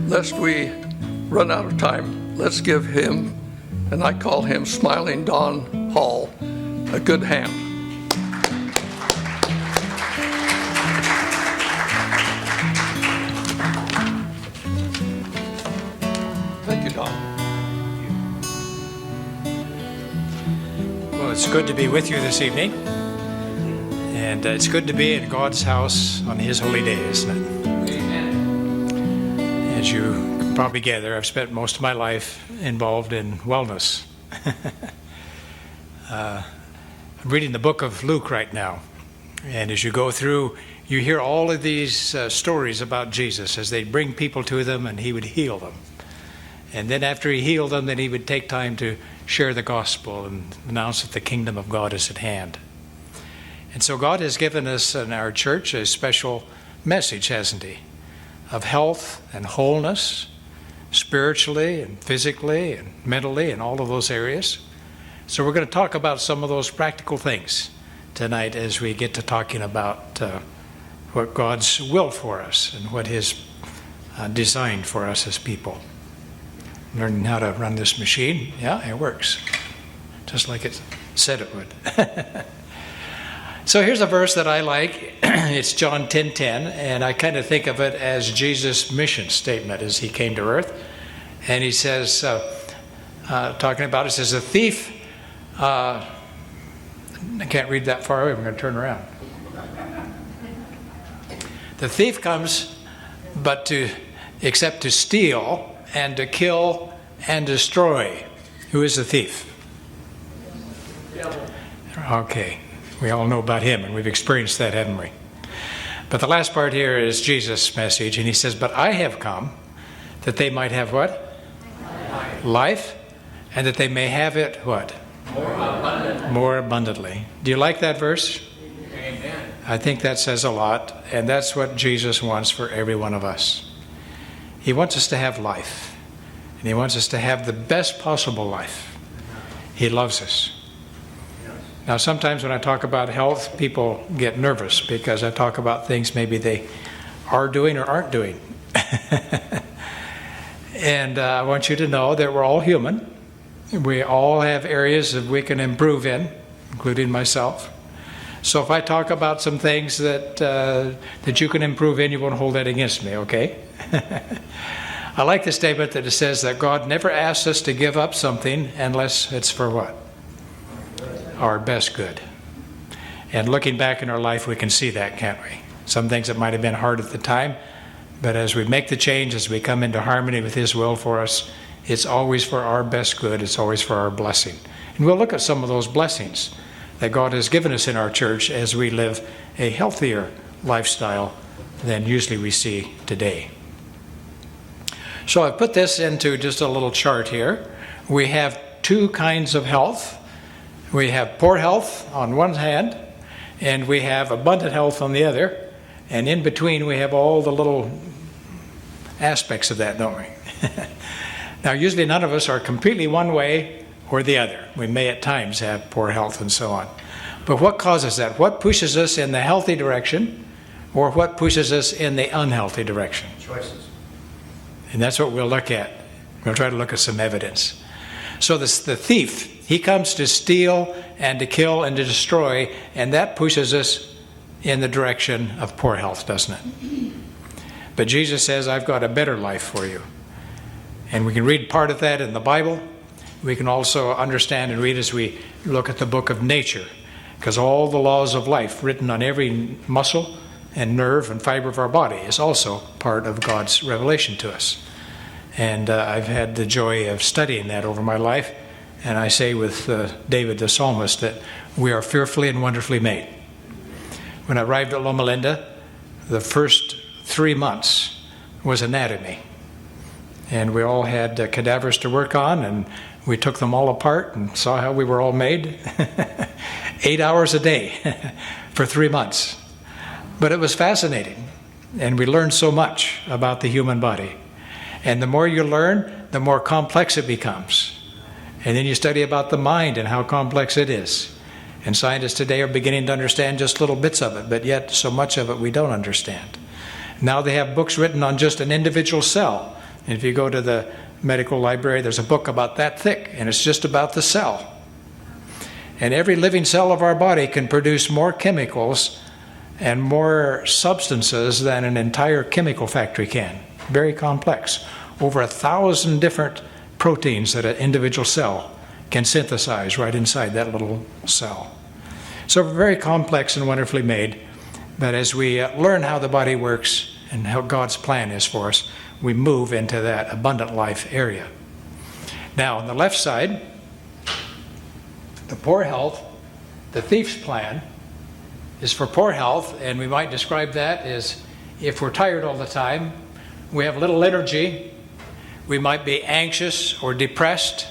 lest we run out of time, let's give him, and I call him Smiling Don Hall, a good hand. Thank you, Don. Well, it's good to be with you this evening. And it's good to be in God's house on His holy day, isn't it? Amen. As you can probably gather, I've spent most of my life involved in wellness. I'm reading the book of Luke right now. And as you go through, you hear all of these stories about Jesus as they bring people to them and He would heal them. And then after He healed them, then He would take time to share the gospel and announce that the kingdom of God is at hand. And so God has given us in our church a special message, hasn't He? Of health and wholeness, spiritually and physically and mentally and all of those areas. So we're going to talk about some of those practical things tonight as we get to talking about what God's will for us and what His designed for us as people. Learning how to run this machine, yeah, it works. Just like it said it would. So here's a verse that I like. It's John 10:10, and I kind of think of it as Jesus' mission statement as He came to earth. And He says, talking about it, says, a thief, I can't read that far away, I'm going to turn around. The thief comes except to steal and to kill and destroy. Who is the thief? Okay. We all know about him, and we've experienced that, haven't we? But the last part here is Jesus' message, and He says, but I have come that they might have what? Life, and that they may have it what? More abundantly. Do you like that verse? Amen. I think that says a lot, and that's what Jesus wants for every one of us. He wants us to have life, and He wants us to have the best possible life. He loves us. Now, sometimes when I talk about health, people get nervous because I talk about things maybe they are doing or aren't doing. And I want you to know that we're all human. We all have areas that we can improve in, including myself. So if I talk about some things that you can improve in, you won't hold that against me, okay? I like the statement that it says that God never asks us to give up something unless it's for what? Our best good. And looking back in our life, we can see that, can't we? Some things that might have been hard at the time, but as we make the change, as we come into harmony with His will for us, it's always for our best good. It's always for our blessing. And we'll look at some of those blessings that God has given us in our church as we live a healthier lifestyle than usually we see today. So I've put this into just a little chart here. We have two kinds of health. We have poor health on one hand, and we have abundant health on the other. And in between, we have all the little aspects of that, don't we? Now, usually none of us are completely one way or the other. We may at times have poor health and so on. But what causes that? What pushes us in the healthy direction, or what pushes us in the unhealthy direction? Choices. And that's what we'll look at. We'll try to look at some evidence. So the thief, he comes to steal and to kill and to destroy, and that pushes us in the direction of poor health, doesn't it? But Jesus says, I've got a better life for you. And we can read part of that in the Bible. We can also understand and read as we look at the book of nature, because all the laws of life written on every muscle and nerve and fiber of our body is also part of God's revelation to us. And I've had the joy of studying that over my life. And I say with David the psalmist that we are fearfully and wonderfully made. When I arrived at Loma Linda, the first 3 months was anatomy. And we all had cadavers to work on, and we took them all apart and saw how we were all made. 8 hours a day for 3 months. But it was fascinating, and we learned so much about the human body. And the more you learn, the more complex it becomes. And then you study about the mind and how complex it is. And scientists today are beginning to understand just little bits of it, but yet so much of it we don't understand. Now they have books written on just an individual cell And if you go to the medical library, there's a book about that thick, and it's just about the cell. And every living cell of our body can produce more chemicals and more substances than an entire chemical factory can. Very complex. Over 1,000 different proteins that an individual cell can synthesize right inside that little cell. So we're very complex and wonderfully made. But as we learn how the body works and how God's plan is for us, we move into that abundant life area. Now, on the left side, the poor health, the thief's plan, is for poor health, and we might describe that as if we're tired all the time, we have little energy, we might be anxious or depressed.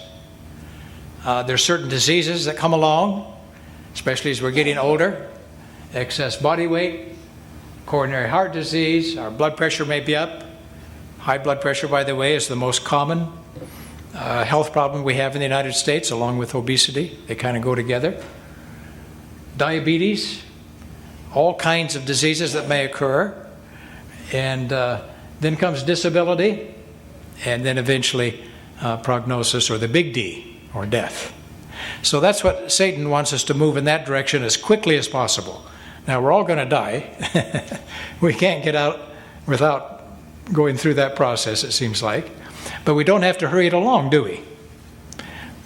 There's certain diseases that come along, especially as we're getting older. Excess body weight, coronary heart disease, our blood pressure may be up. High blood pressure, by the way, is the most common health problem we have in the United States, along with obesity. They kind of go together. Diabetes, all kinds of diseases that may occur. And then comes disability, and then eventually prognosis, or the big D, or death. So that's what Satan wants us to move in that direction as quickly as possible. Now, we're all going to die. We can't get out without going through that process, it seems like. But we don't have to hurry it along, do we?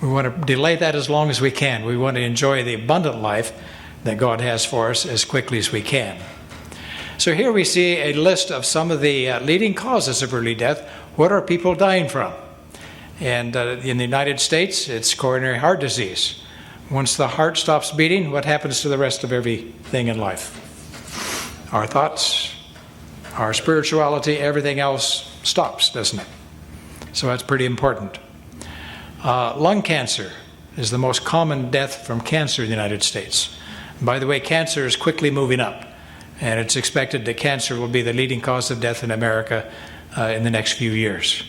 We want to delay that as long as we can. We want to enjoy the abundant life that God has for us as quickly as we can. So here we see a list of some of the leading causes of early death. What are people dying from? And in the United States, it's coronary heart disease. Once the heart stops beating, what happens to the rest of everything in life? Our thoughts, our spirituality, everything else stops, doesn't it? So that's pretty important. Lung cancer is the most common death from cancer in the United States. And by the way, cancer is quickly moving up, and it's expected that cancer will be the leading cause of death in America in the next few years.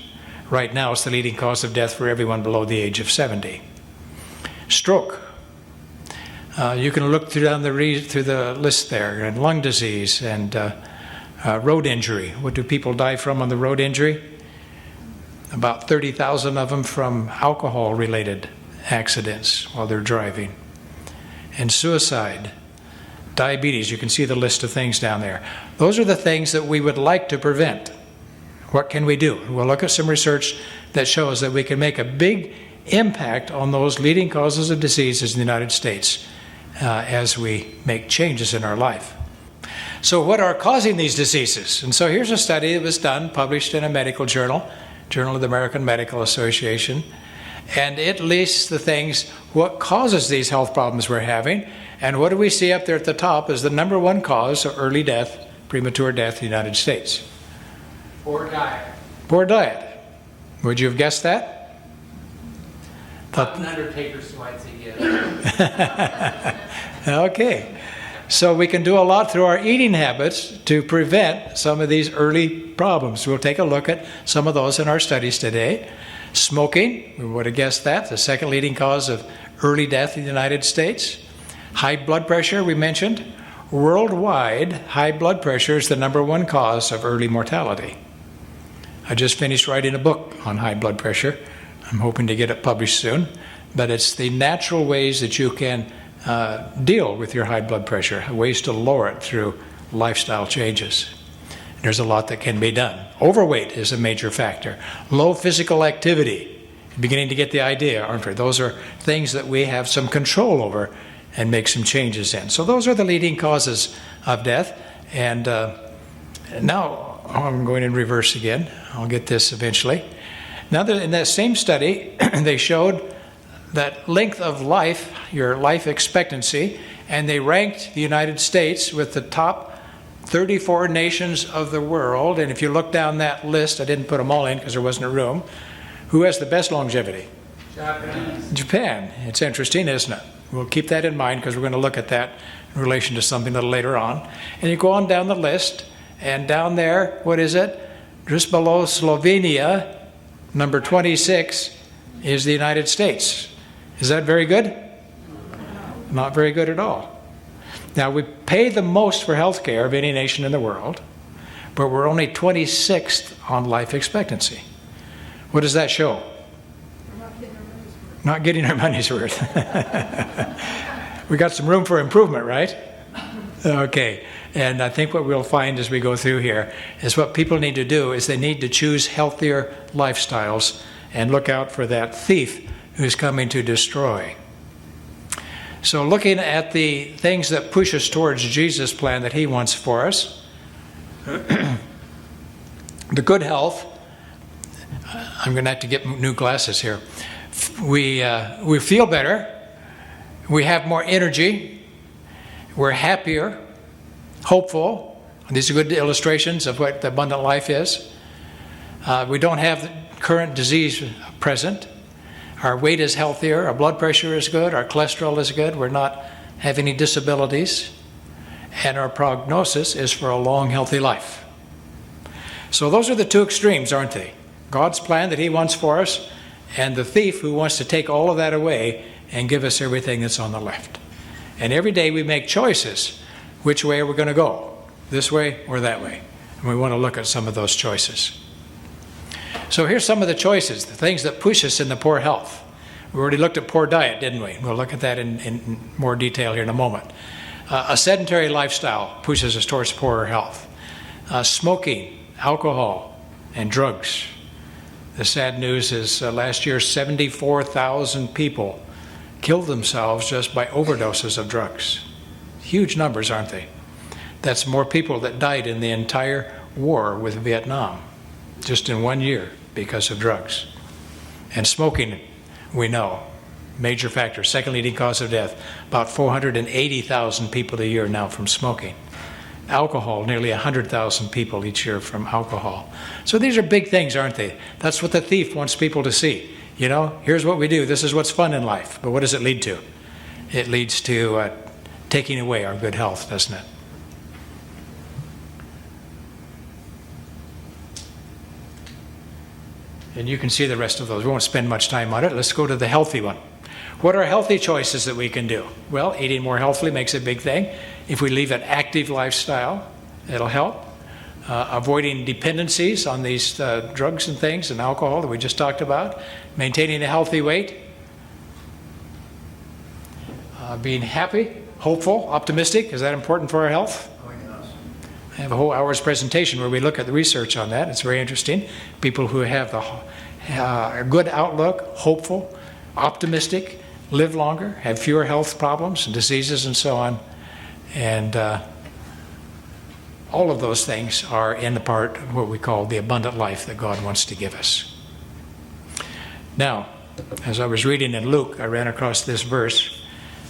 Right now, it's the leading cause of death for everyone below the age of 70. Stroke. You can look through the list there, and lung disease and road injury. What do people die from on the road injury? About 30,000 of them from alcohol-related accidents while they're driving. And suicide, diabetes, you can see the list of things down there. Those are the things that we would like to prevent. What can we do? We'll look at some research that shows that we can make a big impact on those leading causes of diseases in the United States as we make changes in our life. So what are causing these diseases? And so here's a study that was done, published in a medical journal, Journal of the American Medical Association, and it lists the things, what causes these health problems we're having, and what do we see up there at the top as the number one cause of early death, premature death in the United States? Poor diet. Poor diet. Would you have guessed that? Not an undertaker, so I'd say yes. Okay. So we can do a lot through our eating habits to prevent some of these early problems. We'll take a look at some of those in our studies today. Smoking, we would have guessed that, the second leading cause of early death in the United States. High blood pressure, we mentioned. Worldwide, high blood pressure is the number one cause of early mortality. I just finished writing a book on high blood pressure. I'm hoping to get it published soon. But it's the natural ways that you can deal with your high blood pressure, ways to lower it through lifestyle changes. There's a lot that can be done. Overweight is a major factor. Low physical activity. Beginning to get the idea, aren't we? Those are things that we have some control over and make some changes in. So those are the leading causes of death. And now I'm going in reverse again. I'll get this eventually. Now, in that same study, they showed that length of life, your life expectancy, and they ranked the United States with the top 34 nations of the world. And if you look down that list, I didn't put them all in because there wasn't a room, who has the best longevity? Japan. It's interesting, isn't it? We'll keep that in mind because we're going to look at that in relation to something a little later on. And you go on down the list, and down there, what is it? Just below Slovenia, number 26, is the United States. Is that very good? Not very good at all. Now, we pay the most for health care of any nation in the world, but we're only 26th on life expectancy. What does that show? Not getting our money's worth. We got some room for improvement, right? Okay. And I think what we'll find as we go through here is what people need to do is they need to choose healthier lifestyles and look out for that thief who's coming to destroy. So looking at the things that push us towards Jesus' plan that he wants for us, the good health, I'm going to have to get new glasses here. We feel better, we have more energy, we're happier, hopeful. These are good illustrations of what the abundant life is. We don't have the current disease present. Our weight is healthier, our blood pressure is good, our cholesterol is good, we're not having any disabilities, and our prognosis is for a long, healthy life. So those are the two extremes, aren't they? God's plan that he wants for us, and the thief who wants to take all of that away and give us everything that's on the left. And every day we make choices. Which way are we going to go? This way or that way? And we want to look at some of those choices. So here's some of the choices, the things that push us into poor health. We already looked at poor diet, didn't we? We'll look at that in more detail here in a moment. A sedentary lifestyle pushes us towards poorer health. Smoking, alcohol, and drugs. The sad news is last year 74,000 people killed themselves just by overdoses of drugs. Huge numbers, aren't they? That's more people that died in the entire war with Vietnam, just in 1 year because of drugs. And smoking, we know, major factor, second leading cause of death. About 480,000 people a year now from smoking. Alcohol, nearly 100,000 people each year from alcohol. So these are big things, aren't they? That's what the thief wants people to see. You know, here's what we do. This is what's fun in life. But what does it lead to? It leads to taking away our good health, doesn't it? And you can see the rest of those. We won't spend much time on it. Let's go to the healthy one. What are healthy choices that we can do? Well, eating more healthily makes a big thing. If we leave an active lifestyle, it'll help. Avoiding dependencies on these drugs and things and alcohol that we just talked about. Maintaining a healthy weight. Being happy, hopeful, optimistic. Is that important for our health? I have a whole hour's presentation where we look at the research on that. It's very interesting. People who have a good outlook, hopeful, optimistic, live longer, have fewer health problems and diseases and so on. And all of those things are in the part of what we call the abundant life that God wants to give us. Now, as I was reading in Luke, I ran across this verse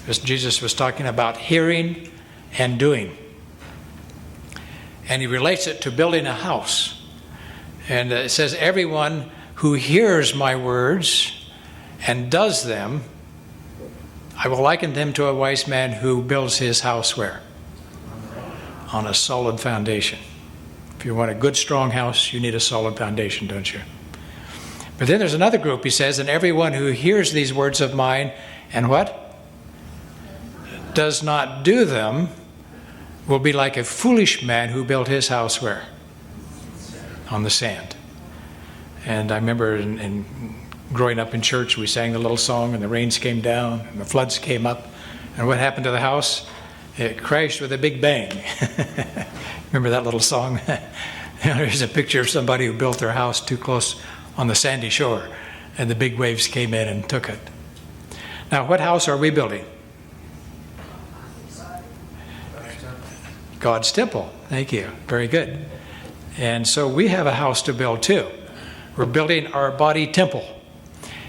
as Jesus was talking about hearing and doing. And he relates it to building a house. And it says, everyone who hears my words and does them, I will liken them to a wise man who builds his house where? On a solid foundation. If you want a good, strong house, you need a solid foundation, don't you? But then there's another group, he says, and everyone who hears these words of mine and what? Does not do them will be like a foolish man who built his house where? On the sand. And I remember in growing up in church, we sang the little song, and the rains came down, and the floods came up. And what happened to the house? It crashed with a big bang. Remember that little song? There's a picture of somebody who built their house too close on the sandy shore, and the big waves came in and took it. Now, what house are we building? God's temple. Thank you. Very good. And so we have a house to build too. We're building our body temple.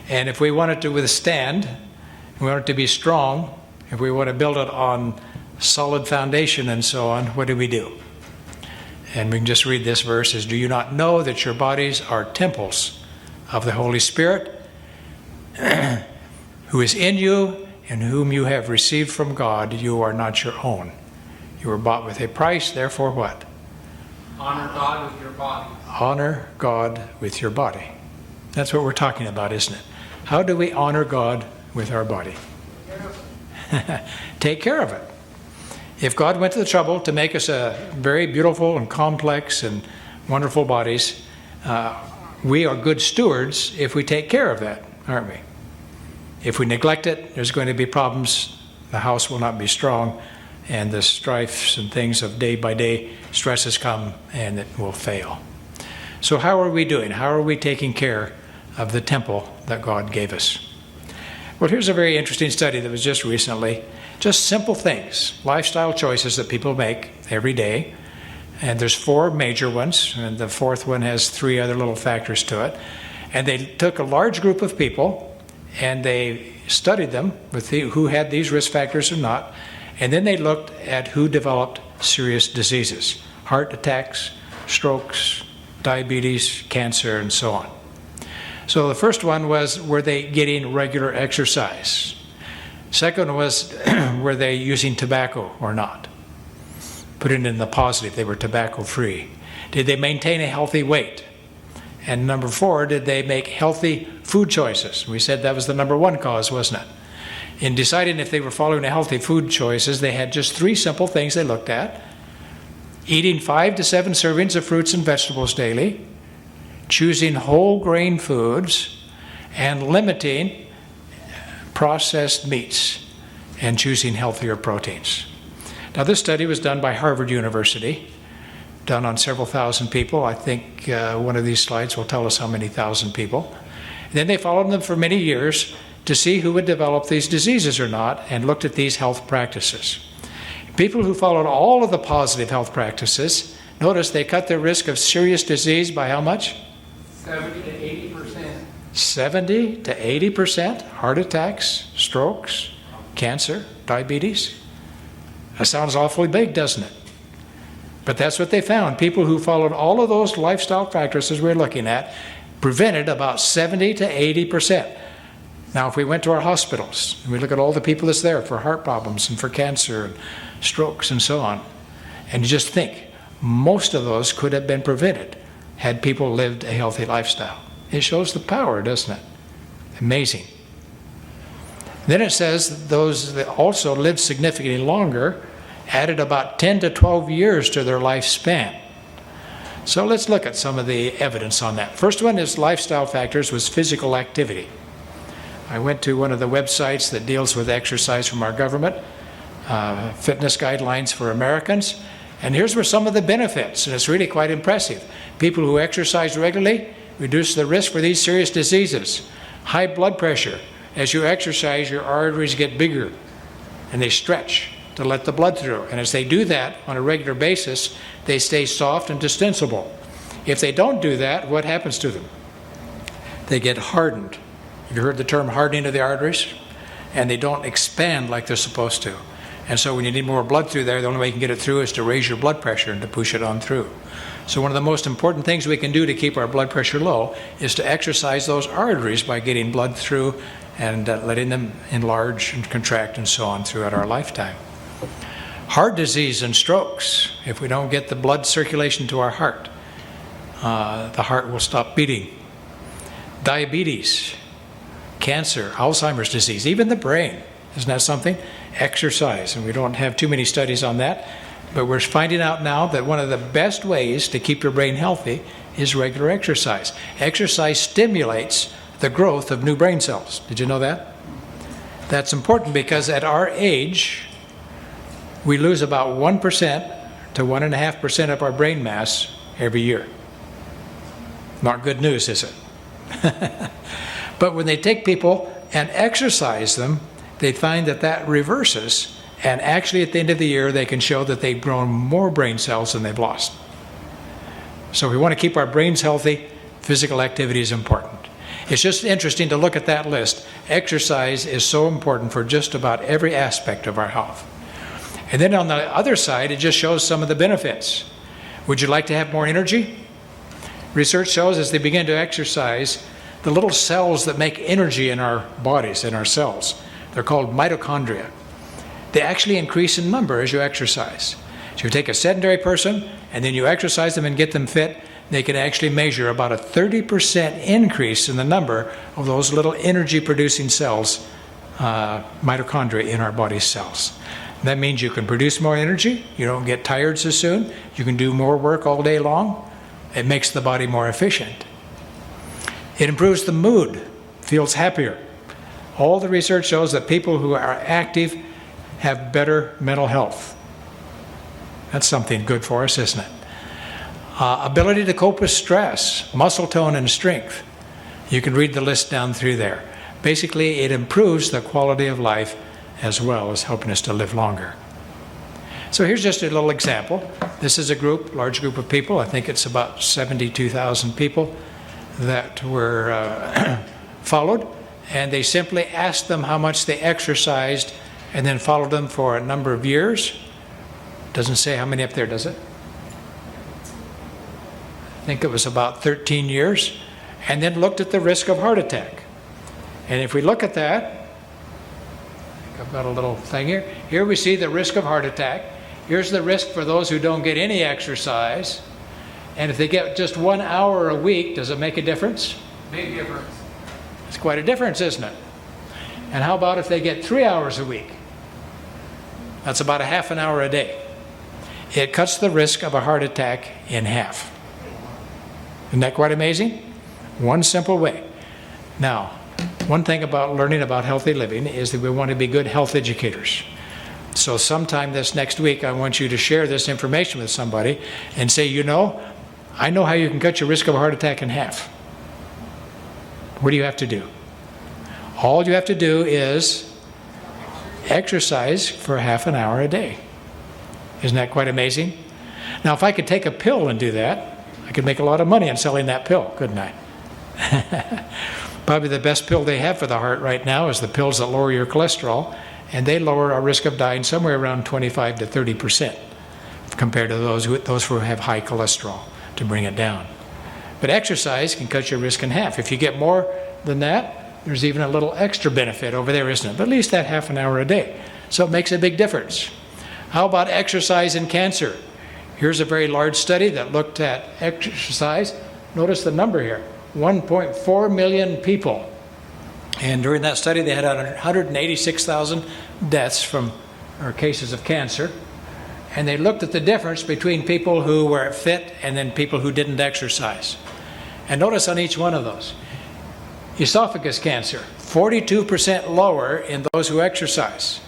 And if we want it to withstand, we want it to be strong, if we want to build it on solid foundation and so on, what do? And we can just read this verse as, do you not know that your bodies are temples of the Holy Spirit, who is in you and whom you have received from God? You are not your own. You were bought with a price, therefore what? Honor God with your body. Honor God with your body. That's what we're talking about, isn't it? How do we honor God with our body? Take care of it. If God went to the trouble to make us a very beautiful and complex and wonderful bodies, we are good stewards if we take care of that, aren't we? If we neglect it, there's going to be problems. The house will not be strong, and the strifes and things of day by day stresses come, and it will fail. So how are we doing? How are we taking care of the temple that God gave us? Well, here's a very interesting study that was just recently. Just simple things, lifestyle choices that people make every day. And there's 4 major ones, and the 4th one has 3 other little factors to it. And they took a large group of people, and they studied them with who had these risk factors or not. And then they looked at who developed serious diseases, heart attacks, strokes, diabetes, cancer, and so on. So the first one was, were they getting regular exercise? Second was, were they using tobacco or not? Put it in the positive, they were tobacco free. Did they maintain a healthy weight? And number 4, did they make healthy food choices? We said that was the number 1 cause, wasn't it? In deciding if they were following a healthy food choices, they had just 3 simple things they looked at. Eating 5 to 7 servings of fruits and vegetables daily, choosing whole grain foods, and limiting processed meats, and choosing healthier proteins. Now, this study was done by Harvard University, done on several thousand people. I think one of these slides will tell us how many thousand people. Then they followed them for many years to see who would develop these diseases or not, and looked at these health practices. People who followed all of the positive health practices, notice they cut their risk of serious disease by how much? 70 to 80%. 70 to 80%? Heart attacks, strokes, cancer, diabetes? That sounds awfully big, doesn't it? But that's what they found. People who followed all of those lifestyle practices we're looking at prevented about 70 to 80%. Now, if we went to our hospitals and we look at all the people that's there for heart problems and for cancer and strokes and so on, and you just think, most of those could have been prevented had people lived a healthy lifestyle. It shows the power, doesn't it? Amazing. Then it says those that also lived significantly longer added about 10 to 12 years to their lifespan. So let's look at some of the evidence on that. First one is lifestyle factors was physical activity. I went to one of the websites that deals with exercise from our government, fitness guidelines for Americans, and here's where some of the benefits, and it's really quite impressive. People who exercise regularly reduce the risk for these serious diseases. High blood pressure. As you exercise, your arteries get bigger and they stretch to let the blood through. And as they do that on a regular basis, they stay soft and distensible. If they don't do that, what happens to them? They get hardened. Have you heard the term hardening of the arteries? And they don't expand like they're supposed to. And so when you need more blood through there, the only way you can get it through is to raise your blood pressure and to push it on through. So one of the most important things we can do to keep our blood pressure low is to exercise those arteries by getting blood through and letting them enlarge and contract and so on throughout our lifetime. Heart disease and strokes. If we don't get the blood circulation to our heart, the heart will stop beating. Diabetes, cancer, Alzheimer's disease, even the brain. Isn't that something? Exercise, and we don't have too many studies on that, but we're finding out now that one of the best ways to keep your brain healthy is regular exercise. Exercise stimulates the growth of new brain cells. Did you know that? That's important because at our age, we lose about 1% to 1.5% of our brain mass every year. Not good news, is it? But when they take people and exercise them, they find that that reverses, and actually at the end of the year they can show that they've grown more brain cells than they've lost. So if we want to keep our brains healthy, physical activity is important. It's just interesting to look at that list. Exercise is so important for just about every aspect of our health. And then on the other side, it just shows some of the benefits. Would you like to have more energy? Research shows as they begin to exercise, the little cells that make energy in our bodies, in our cells, they're called mitochondria. They actually increase in number as you exercise. So you take a sedentary person and then you exercise them and get them fit, they can actually measure about a 30% increase in the number of those little energy-producing cells, mitochondria in our body's cells. That means you can produce more energy, you don't get tired so soon, you can do more work all day long. It makes the body more efficient. It improves the mood, feels happier. All the research shows that people who are active have better mental health. That's something good for us, isn't it? Ability to cope with stress, muscle tone and strength. You can read the list down through there. Basically, it improves the quality of life as well as helping us to live longer. So here's just a little example. This is a group, large group of people. I think it's about 72,000 people that were followed. And they simply asked them how much they exercised and then followed them for a number of years. Doesn't say how many up there, does it? I think it was about 13 years. And then looked at the risk of heart attack. And if we look at that, I've got a little thing here. Here we see the risk of heart attack. Here's the risk for those who don't get any exercise. And if they get just 1 hour a week, does it make a difference? Big difference. It's quite a difference, isn't it? And how about if they get 3 hours a week? That's about a half an hour a day. It cuts the risk of a heart attack in half. Isn't that quite amazing? One simple way. Now, one thing about learning about healthy living is that we want to be good health educators. So sometime this next week, I want you to share this information with somebody and say, you know, I know how you can cut your risk of a heart attack in half. What do you have to do? All you have to do is exercise for half an hour a day. Isn't that quite amazing? Now, if I could take a pill and do that, I could make a lot of money on selling that pill, couldn't I? Probably the best pill they have for the heart right now is the pills that lower your cholesterol, and they lower our risk of dying somewhere around 25 to 30% compared to those who have high cholesterol to bring it down. But exercise can cut your risk in half. If you get more than that, there's even a little extra benefit over there, isn't it? But at least that half an hour a day. So it makes a big difference. How about exercise in cancer? Here's a very large study that looked at exercise. Notice the number here, 1.4 million people. And during that study, they had 186,000 deaths from or cases of cancer. And they looked at the difference between people who were fit and then people who didn't exercise. And notice on each one of those, esophagus cancer, 42% lower in those who exercise.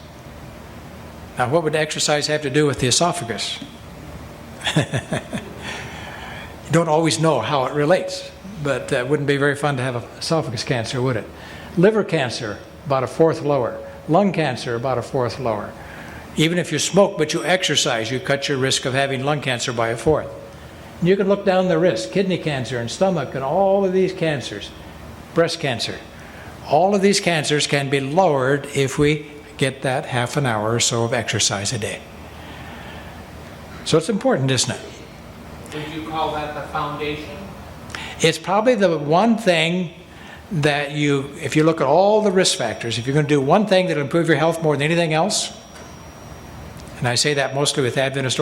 Now, what would exercise have to do with the esophagus? You don't always know how it relates, but it wouldn't be very fun to have esophagus cancer, would it? Liver cancer, about a fourth lower. Lung cancer, about a fourth lower. Even if you smoke but you exercise, you cut your risk of having lung cancer by a fourth. And you can look down the risk, kidney cancer and stomach and all of these cancers, breast cancer. All of these cancers can be lowered if we get that half an hour or so of exercise a day. So it's important, isn't it? Would you call that the foundation? It's probably the one thing that if you look at all the risk factors, if you're going to do one thing that will improve your health more than anything else, and I say that mostly with Adventist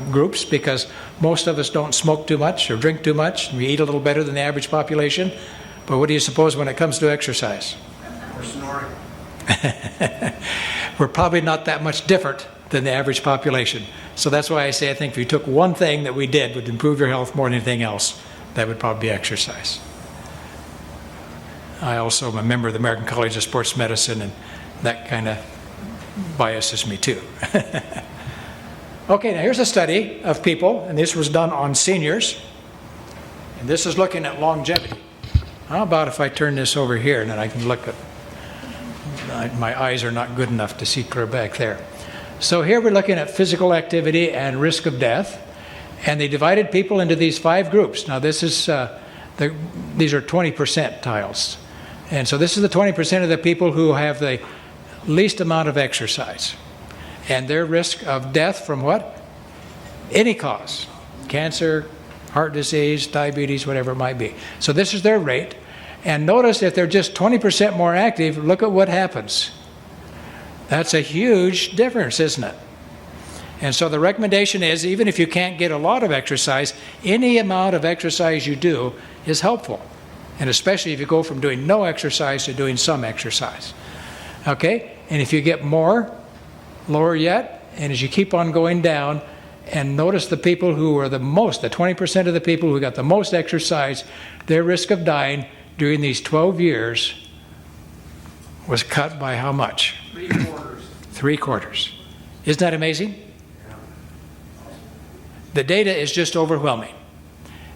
groups because most of us don't smoke too much or drink too much, and we eat a little better than the average population. But what do you suppose when it comes to exercise? We're snoring. We're probably not that much different than the average population. So that's why I say I think if you took one thing that we did would improve your health more than anything else, that would probably be exercise. I also am a member of the American College of Sports Medicine, and that kind of biases me too. Okay, now here's a study of people, and this was done on seniors, and this is looking at longevity. How about if I turn this over here and then I can look at, my eyes are not good enough to see clear back there. So here we're looking at physical activity and risk of death, and they divided people into these 5 groups. Now this is, these are 20 percentiles. And so this is the 20% of the people who have the least amount of exercise. And their risk of death from what? Any cause. Cancer, heart disease, diabetes, whatever it might be. So this is their rate. And notice if they're just 20% more active, look at what happens. That's a huge difference, isn't it? And so the recommendation is, even if you can't get a lot of exercise, any amount of exercise you do is helpful. And especially if you go from doing no exercise to doing some exercise. Okay? And if you get more, lower yet, and as you keep on going down, and notice the people who are the 20% of the people who got the most exercise, their risk of dying during these 12 years was cut by how much? 3/4. 3/4. Isn't that amazing? The data is just overwhelming.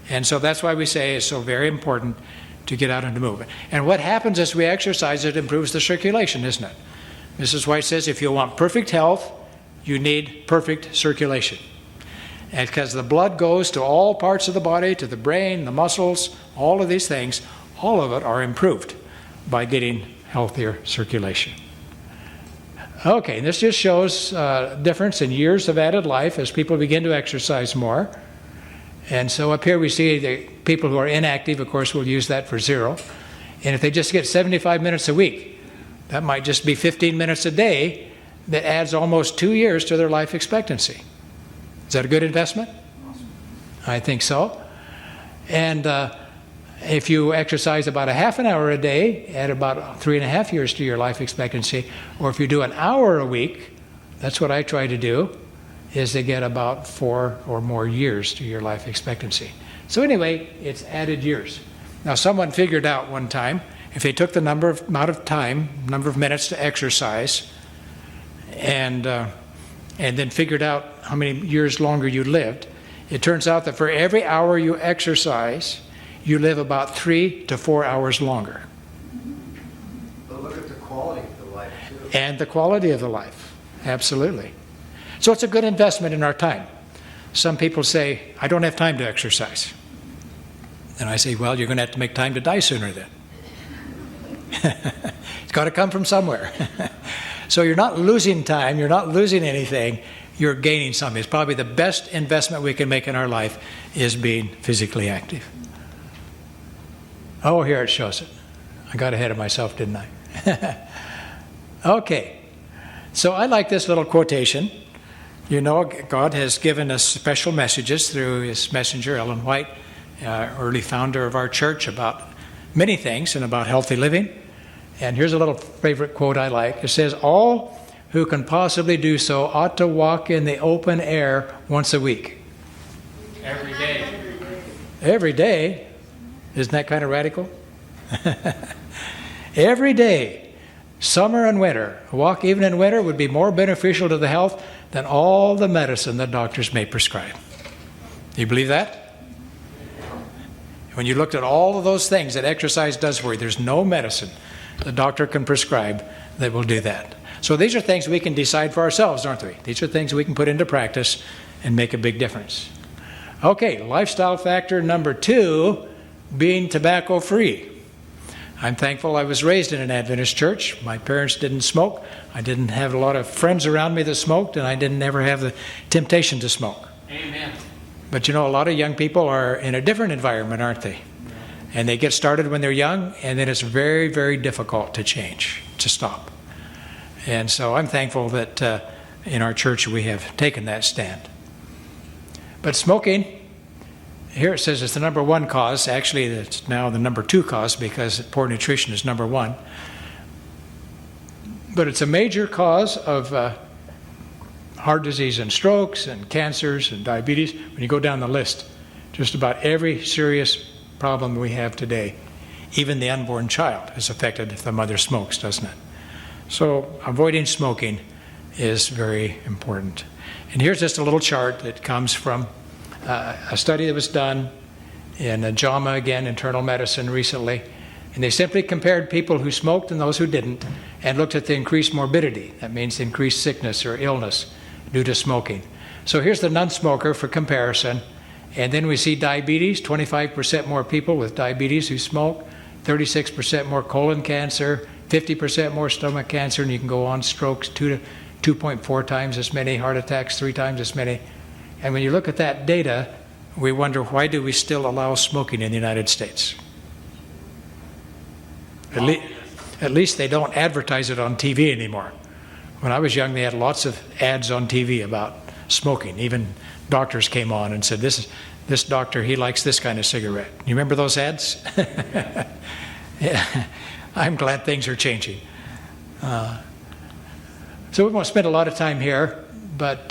And so that's why we say it's so very important to get out and to move. And what happens as we exercise, it improves the circulation, isn't it? Mrs. White says if you want perfect health, you need perfect circulation. And because the blood goes to all parts of the body, to the brain, the muscles, all of these things, all of it are improved by getting healthier circulation. Okay, this just shows difference in years of added life as people begin to exercise more. And so up here we see the people who are inactive, of course, will use that for 0. And if they just get 75 minutes a week, that might just be 15 minutes a day. That adds almost 2 years to their life expectancy. Is that a good investment? I think so. And if you exercise about a half an hour a day, add about 3.5 years to your life expectancy. Or if you do an hour a week, that's what I try to do, is to get about 4 or more years to your life expectancy. So anyway, it's added years. Now someone figured out one time, if they took the number of minutes to exercise, and then figured out how many years longer you lived, it turns out that for every hour you exercise, you live about 3 to 4 hours longer. But look at the quality of the life, too. And the quality of the life, absolutely. So it's a good investment in our time. Some people say, I don't have time to exercise. And I say, well, you're going to have to make time to die sooner then. It's got to come from somewhere. So you're not losing time, you're not losing anything, you're gaining something. It's probably the best investment we can make in our life is being physically active. Oh, here it shows it. I got ahead of myself, didn't I? Okay. So I like this little quotation. You know, God has given us special messages through His messenger, Ellen White, early founder of our church, about many things and about healthy living. And here's a little favorite quote I like. It says, all who can possibly do so ought to walk in the open air once a week. Every day. Every day? Isn't that kind of radical? Every day, summer and winter. A walk even in winter would be more beneficial to the health than all the medicine that doctors may prescribe. Do you believe that? When you looked at all of those things that exercise does for you, there's no medicine the doctor can prescribe that will do that. So these are things we can decide for ourselves, aren't we? These are things we can put into practice and make a big difference. Okay, lifestyle factor number 2, being tobacco free. I'm thankful I was raised in an Adventist church. My parents didn't smoke. I didn't have a lot of friends around me that smoked, and I didn't ever have the temptation to smoke. Amen. But you know, a lot of young people are in a different environment, aren't they? And they get started when they're young, and then it's very, very difficult to change, to stop. And so I'm thankful that in our church we have taken that stand. But smoking, here it says it's the number 1 cause. Actually, it's now the number 2 cause because poor nutrition is number 1. But it's a major cause of heart disease and strokes and cancers and diabetes. When you go down the list, just about every serious problem we have today, even the unborn child is affected if the mother smokes, doesn't it? So avoiding smoking is very important. And here's just a little chart that comes from a study that was done in JAMA, again, internal medicine recently. And they simply compared people who smoked and those who didn't and looked at the increased morbidity. That means increased sickness or illness due to smoking. So here's the non-smoker for comparison. And then we see diabetes, 25% more people with diabetes who smoke, 36% more colon cancer, 50% more stomach cancer, and you can go on, strokes, 2.4 times as many, heart attacks 3 times as many. And when you look at that data, we wonder, why do we still allow smoking in the United States? At least they don't advertise it on TV anymore. When I was young, they had lots of ads on TV about smoking. Even doctors came on and said, this doctor, he likes this kind of cigarette. You remember those ads? Yeah. I'm glad things are changing. So we won't spend a lot of time here, but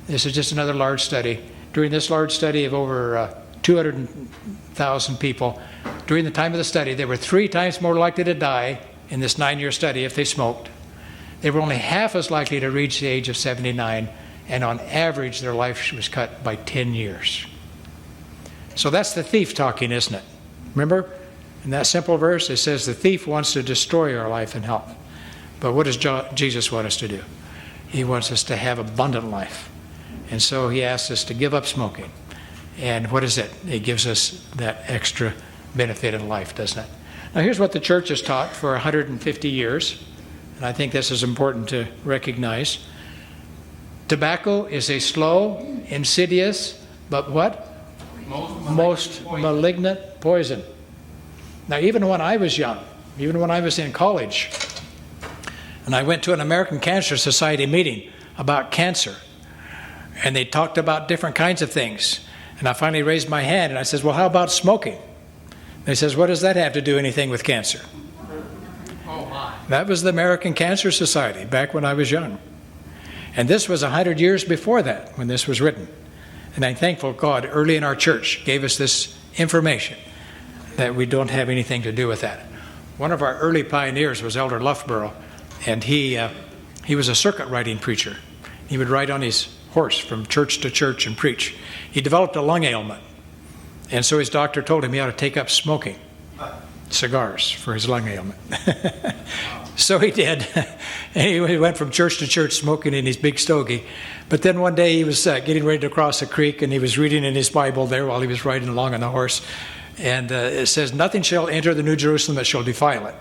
this is just another large study. During this large study of over 200,000 people, during the time of the study, they were 3 times more likely to die in this 9-year study if they smoked. They were only half as likely to reach the age of 79, and on average, their life was cut by 10 years. So that's the thief talking, isn't it? Remember, in that simple verse, it says the thief wants to destroy our life and health. But what does Jesus want us to do? He wants us to have abundant life. And so he asks us to give up smoking. And what is it? It gives us that extra benefit in life, doesn't it? Now here's what the church has taught for 150 years. And I think this is important to recognize. Tobacco is a slow, insidious, but what? Most malignant poison. Now, even when I was young, even when I was in college, and I went to an American Cancer Society meeting about cancer, and they talked about different kinds of things. And I finally raised my hand and I said, well, how about smoking? They says, what does that have to do anything with cancer? Oh my. That was the American Cancer Society back when I was young. And this was 100 years before that when this was written. And I'm thankful God early in our church gave us this information that we don't have anything to do with that. One of our early pioneers was Elder Loughborough, and he was a circuit riding preacher. He would ride on his horse from church to church and preach. He developed a lung ailment, and so his doctor told him he ought to take up smoking cigars for his lung ailment. So he did. And he went from church to church smoking in his big stogie. But then one day he was getting ready to cross a creek, and he was reading in his Bible there while he was riding along on the horse. And it says, nothing shall enter the New Jerusalem that shall defile it.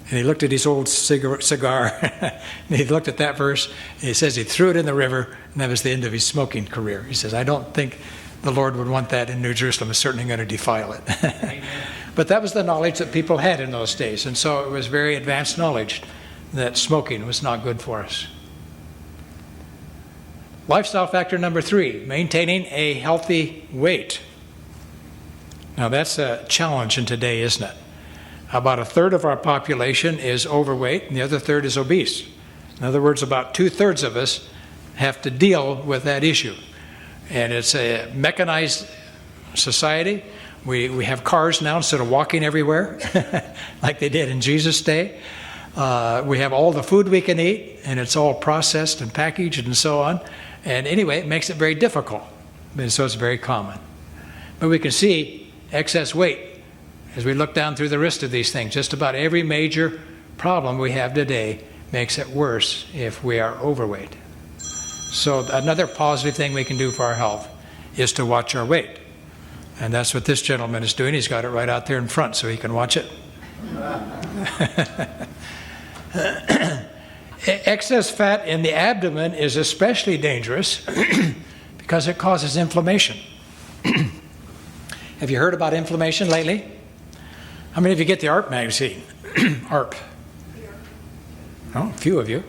And he looked at his old cigar, and he looked at that verse, and he says he threw it in the river, and that was the end of his smoking career. He says, I don't think the Lord would want that in New Jerusalem. It's certainly going to defile it. But that was the knowledge that people had in those days, and so it was very advanced knowledge that smoking was not good for us. Lifestyle factor number 3, maintaining a healthy weight. Now that's a challenge in today, isn't it? About 1/3 of our population is overweight, and the other 1/3 is obese. In other words, about 2/3 of us have to deal with that issue. And it's a mechanized society. We have cars now instead of walking everywhere, like they did in Jesus' day. We have all the food we can eat, and it's all processed and packaged and so on. And anyway, it makes it very difficult. And so it's very common. But we can see excess weight as we look down through the list of these things. Just about every major problem we have today makes it worse if we are overweight. So another positive thing we can do for our health is to watch our weight. And that's what this gentleman is doing. He's got it right out there in front so he can watch it. Excess fat in the abdomen is especially dangerous because it causes inflammation. Have you heard about inflammation lately? How many of you get the ARP magazine? ARP. Oh, a few of you.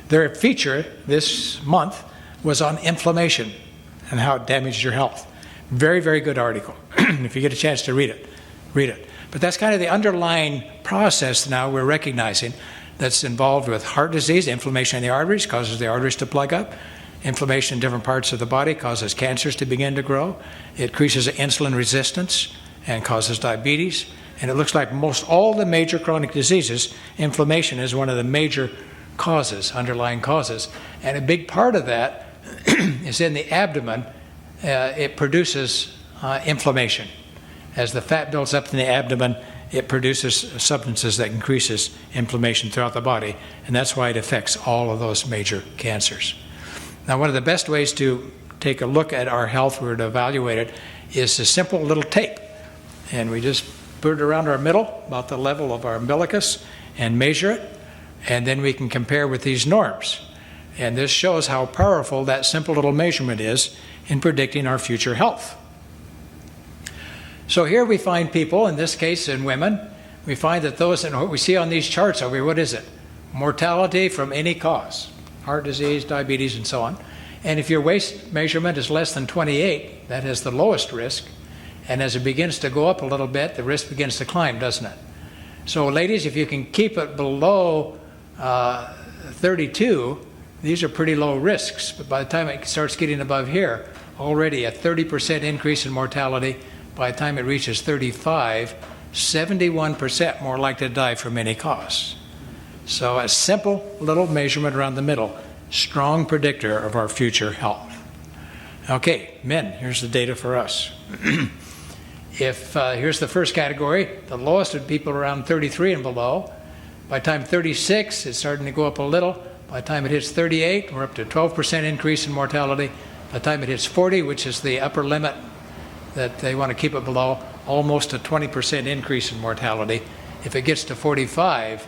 Their feature this month was on inflammation and how it damaged your health. Very, very good article. If you get a chance to read it, read it. But that's kind of the underlying process now we're recognizing that's involved with heart disease. Inflammation in the arteries causes the arteries to plug up. Inflammation in different parts of the body causes cancers to begin to grow. It increases insulin resistance and causes diabetes. And it looks like most all the major chronic diseases, inflammation is one of the major causes, underlying causes. And a big part of that is in the abdomen. It produces inflammation. As the fat builds up in the abdomen, it produces substances that increases inflammation throughout the body, and that's why it affects all of those major cancers. Now, one of the best ways to take a look at our health, or to evaluate it, is a simple little tape. And we just put it around our middle, about the level of our umbilicus, and measure it, and then we can compare with these norms. And this shows how powerful that simple little measurement is in predicting our future health. So here we find people, in this case in women, we find that those, and what we see on these charts over here, what is it? Mortality from any cause, heart disease, diabetes, and so on. And if your waist measurement is less than 28, that has the lowest risk. And as it begins to go up a little bit, the risk begins to climb, doesn't it? So ladies, if you can keep it below 32, these are pretty low risks. But by the time it starts getting above here, already a 30% increase in mortality. By the time it reaches 35, 71% more likely to die from any cause. So a simple little measurement around the middle, strong predictor of our future health. Okay, men, here's the data for us. Here's the first category, the lowest would be people around 33 and below. By the time 36, it's starting to go up a little. By the time it hits 38, we're up to a 12% increase in mortality. By the time it hits 40, which is the upper limit that they want to keep it below, almost a 20% increase in mortality. If it gets to 45,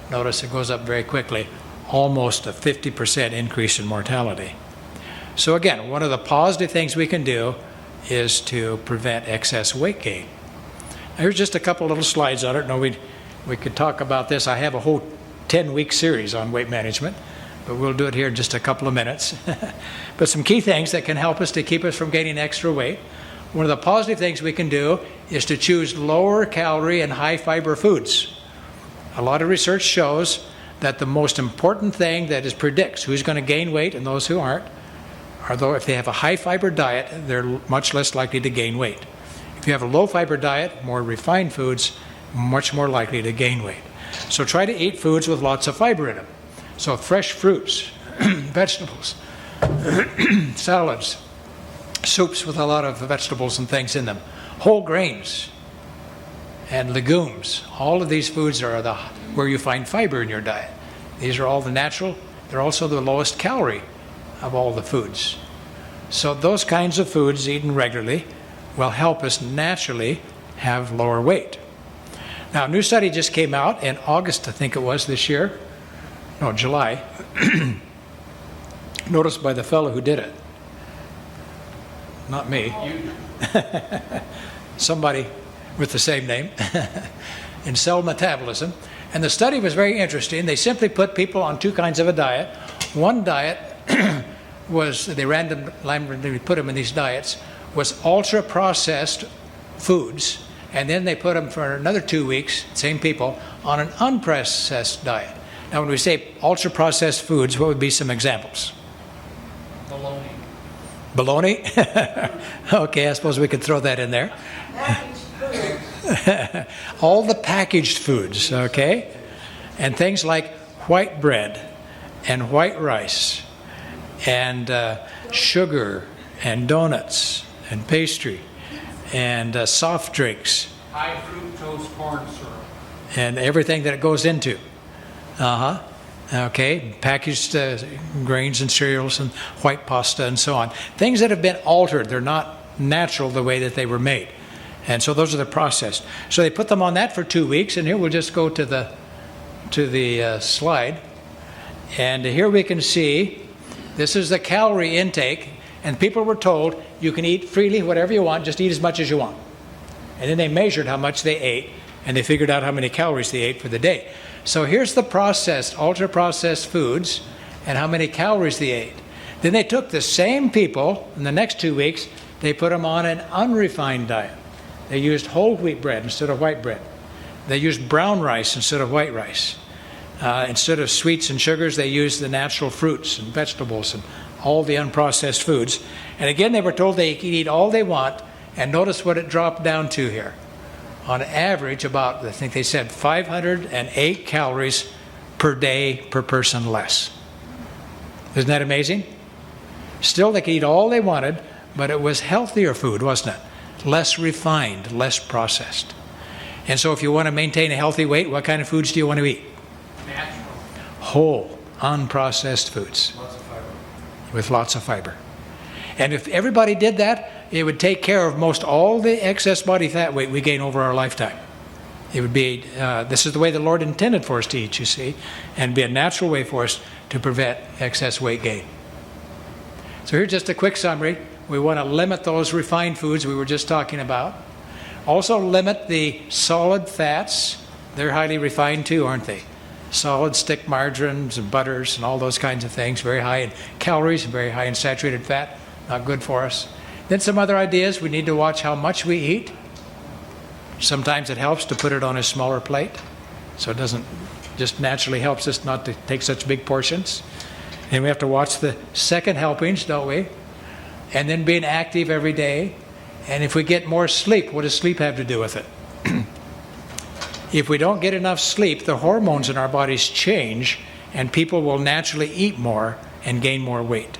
notice it goes up very quickly, almost a 50% increase in mortality. So again, one of the positive things we can do is to prevent excess weight gain. Now, here's just a couple little slides on it. No, we could talk about this. I have a whole 10-week series on weight management, but we'll do it here in just a couple of minutes. But some key things that can help us to keep us from gaining extra weight. One of the positive things we can do is to choose lower calorie and high fiber foods. A lot of research shows that the most important thing that predicts who's going to gain weight and those who aren't, although if they have a high fiber diet, they're much less likely to gain weight. If you have a low fiber diet, more refined foods, much more likely to gain weight. So try to eat foods with lots of fiber in them. So fresh fruits, vegetables, salads, soups with a lot of vegetables and things in them, whole grains and legumes. All of these foods are where you find fiber in your diet. These are all the natural. They're also the lowest calorie of all the foods. So those kinds of foods eaten regularly will help us naturally have lower weight. Now, a new study just came out in August, I think it was this year. No, July. Noticed by the fellow who did it. Not me. Somebody with the same name. In cell metabolism. And the study was very interesting. They simply put people on two kinds of a diet. One diet was, they randomly put them in these diets, was ultra-processed foods. And then they put them for another 2 weeks, same people, on an unprocessed diet. Now, when we say ultra-processed foods, what would be some examples? Bologna. Bologna? Okay, I suppose we could throw that in there. All the packaged foods, okay? And things like white bread and white rice and sugar and donuts and pastry and soft drinks. High fructose corn syrup. And everything that it goes into. Okay, packaged grains and cereals and white pasta and so on. Things that have been altered. They're not natural the way that they were made. And so those are the processed. So they put them on that for 2 weeks. And here we'll just go to the slide. And here we can see this is the calorie intake. And people were told you can eat freely whatever you want, just eat as much as you want. And then they measured how much they ate, and they figured out how many calories they ate for the day. So here's the processed, ultra-processed foods and how many calories they ate. Then they took the same people in the next 2 weeks, they put them on an unrefined diet. They used whole wheat bread instead of white bread. They used brown rice instead of white rice. Instead of sweets and sugars, they used the natural fruits and vegetables and all the unprocessed foods. And again, they were told they could eat all they want, and notice what it dropped down to here. On average, about, I think they said 508 calories per day per person less. Isn't that amazing? Still, they could eat all they wanted, but it was healthier food, wasn't it? Less refined, less processed. And so if you want to maintain a healthy weight, what kind of foods do you want to eat? Natural. Whole, unprocessed foods. Lots of fiber. With lots of fiber. And if everybody did that, it would take care of most all the excess body fat weight we gain over our lifetime. It would be, this is the way the Lord intended for us to eat, you see, and be a natural way for us to prevent excess weight gain. So here's just a quick summary. We want to limit those refined foods we were just talking about. Also limit the solid fats. They're highly refined too, aren't they? Solid stick margarines and butters and all those kinds of things, very high in calories and very high in saturated fat, not good for us. Then some other ideas, we need to watch how much we eat. Sometimes it helps to put it on a smaller plate, so it doesn't, just naturally helps us not to take such big portions. And we have to watch the second helpings, don't we? And then being active every day. And if we get more sleep, what does sleep have to do with it? If we don't get enough sleep, the hormones in our bodies change, and people will naturally eat more and gain more weight.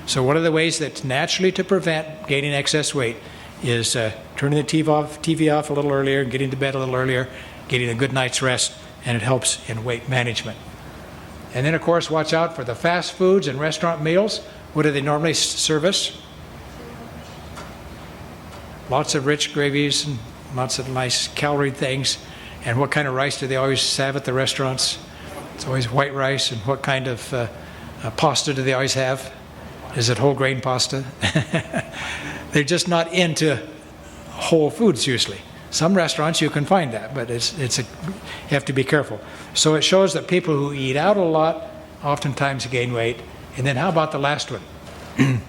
So one of the ways that's naturally to prevent gaining excess weight is turning the TV off a little earlier, getting to bed a little earlier, getting a good night's rest, and it helps in weight management. And then, of course, watch out for the fast foods and restaurant meals. What do they normally serve us? Lots of rich gravies and lots of nice calorie things. And what kind of rice do they always have at the restaurants? It's always white rice. And what kind of pasta do they always have? Is it whole grain pasta? They're just not into whole foods usually. Some restaurants you can find that, but you have to be careful. So it shows that people who eat out a lot oftentimes gain weight. And then how about the last one?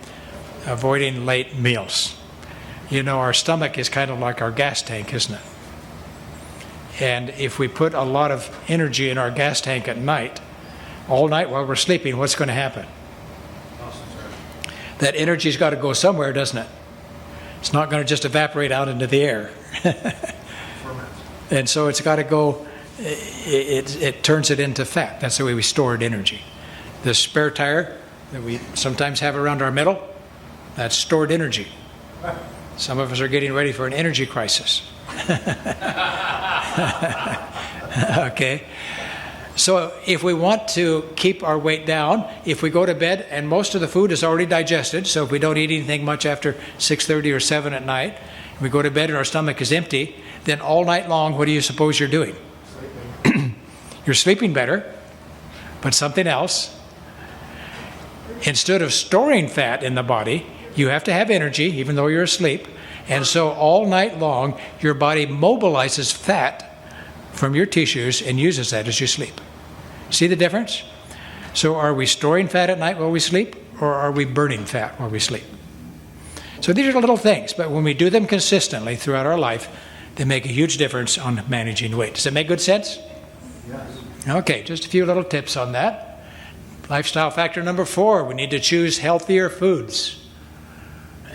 Avoiding late meals. You know, our stomach is kind of like our gas tank, isn't it? And if we put a lot of energy in our gas tank at night, all night while we're sleeping, what's going to happen? That energy's got to go somewhere, doesn't it? It's not going to just evaporate out into the air. And so it's got to go, it turns it into fat. That's the way we stored energy. The spare tire that we sometimes have around our middle, that's stored energy. Some of us are getting ready for an energy crisis. Okay. So if we want to keep our weight down, if we go to bed and most of the food is already digested, so if we don't eat anything much after 6:30 or 7 at night, we go to bed and our stomach is empty, then all night long, what do you suppose you're doing? You're sleeping better, but something else. Instead of storing fat in the body, you have to have energy, even though you're asleep. And so all night long, your body mobilizes fat from your tissues and uses that as you sleep. See the difference? So are we storing fat at night while we sleep, or are we burning fat while we sleep? So these are little things, but when we do them consistently throughout our life, they make a huge difference on managing weight. Does that make good sense? Yes. Okay, just a few little tips on that. Lifestyle factor number 4, we need to choose healthier foods.